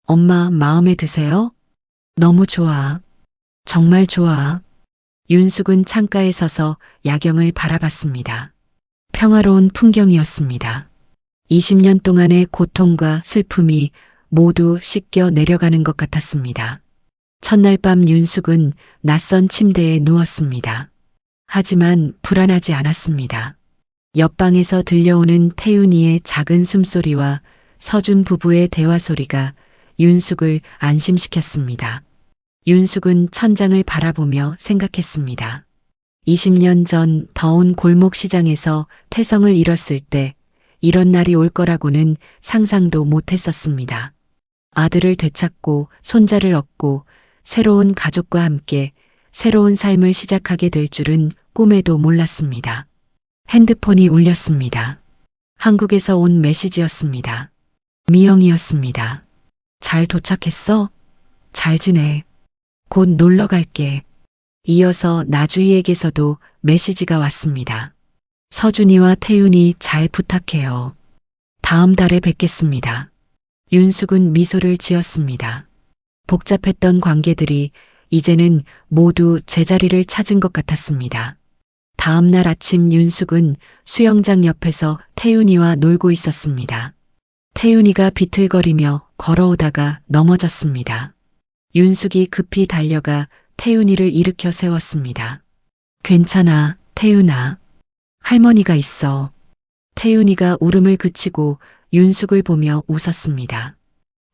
엄마, 마음에 드세요? 너무 좋아. 정말 좋아. 윤숙은 창가에 서서 야경을 바라봤습니다. 평화로운 풍경이었습니다. 20년 동안의 고통과 슬픔이 모두 씻겨 내려가는 것 같았습니다. 첫날 밤 윤숙은 낯선 침대에 누웠습니다. 하지만 불안하지 않았습니다. 옆방에서 들려오는 태윤이의 작은 숨소리와 서준 부부의 대화 소리가 윤숙을 안심시켰습니다. 윤숙은 천장을 바라보며 생각했습니다. 20년 전 더운 골목 시장에서 태성을 잃었을 때 이런 날이 올 거라고는 상상도 못했었습니다. 아들을 되찾고 손자를 얻고 새로운 가족과 함께 새로운 삶을 시작하게 될 줄은 꿈에도 몰랐습니다. 핸드폰이 울렸습니다. 한국에서 온 메시지였습니다. 미영이었습니다. 잘 도착했어? 잘 지내. 곧 놀러 갈게. 이어서 나주희에게서도 메시지가 왔습니다. 서준이와 태윤이 잘 부탁해요. 다음 달에 뵙겠습니다. 윤숙은 미소를 지었습니다. 복잡했던 관계들이 이제는 모두 제자리를 찾은 것 같았습니다. 다음 날 아침 윤숙은 수영장 옆에서 태윤이와 놀고 있었습니다. 태윤이가 비틀거리며 걸어오다가 넘어졌습니다. 윤숙이 급히 달려가 태윤이를 일으켜 세웠습니다. 괜찮아, 태윤아. 할머니가 있어. 태윤이가 울음을 그치고 윤숙을 보며 웃었습니다.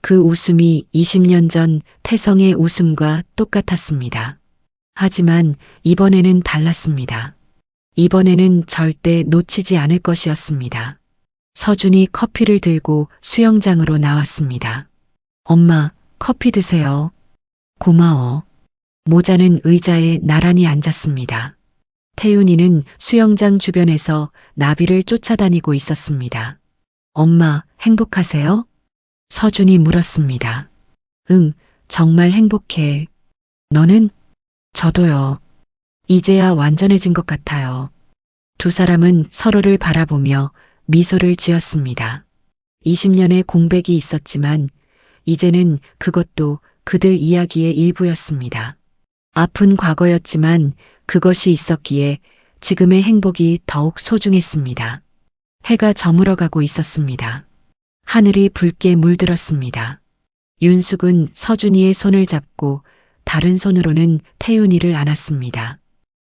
그 웃음이 20년 전 태성의 웃음과 똑같았습니다. 하지만 이번에는 달랐습니다. 이번에는 절대 놓치지 않을 것이었습니다. 서준이 커피를 들고 수영장으로 나왔습니다. 엄마, 커피 드세요. 고마워. 모자는 의자에 나란히 앉았습니다. 태윤이는 수영장 주변에서 나비를 쫓아다니고 있었습니다. 엄마, 행복하세요? 서준이 물었습니다. 응, 정말 행복해. 너는? 저도요. 이제야 완전해진 것 같아요. 두 사람은 서로를 바라보며 미소를 지었습니다. 20년의 공백이 있었지만 이제는 그것도 그들 이야기의 일부였습니다. 아픈 과거였지만 그것이 있었기에 지금의 행복이 더욱 소중했습니다. 해가 저물어가고 있었습니다. 하늘이 붉게 물들었습니다. 윤숙은 서준이의 손을 잡고 다른 손으로는 태윤이를 안았습니다.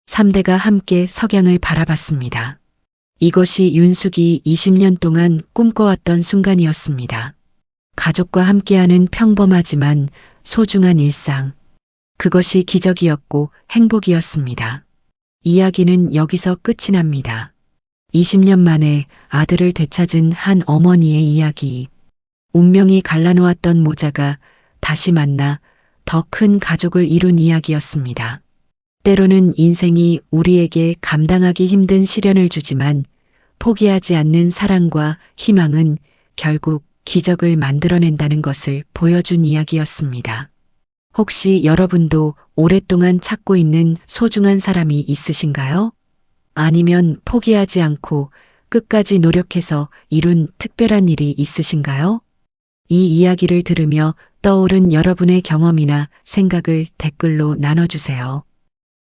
3대가 함께 석양을 바라봤습니다. 이것이 윤숙이 20년 동안 꿈꿔왔던 순간이었습니다. 가족과 함께하는 평범하지만 소중한 일상. 그것이 기적이었고 행복이었습니다. 이야기는 여기서 끝이 납니다. 20년 만에 아들을 되찾은 한 어머니의 이야기. 운명이 갈라놓았던 모자가 다시 만나 더 큰 가족을 이룬 이야기였습니다. 때로는 인생이 우리에게 감당하기 힘든 시련을 주지만 포기하지 않는 사랑과 희망은 결국 기적을 만들어낸다는 것을 보여준 이야기였습니다. 혹시 여러분도 오랫동안 찾고 있는 소중한 사람이 있으신가요? 아니면 포기하지 않고 끝까지 노력해서 이룬 특별한 일이 있으신가요? 이 이야기를 들으며 떠오른 여러분의 경험이나 생각을 댓글로 나눠주세요.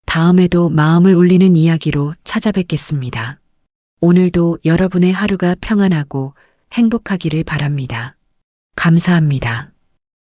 다음에도 마음을 울리는 이야기로 찾아뵙겠습니다. 오늘도 여러분의 하루가 평안하고 행복하기를 바랍니다. 감사합니다.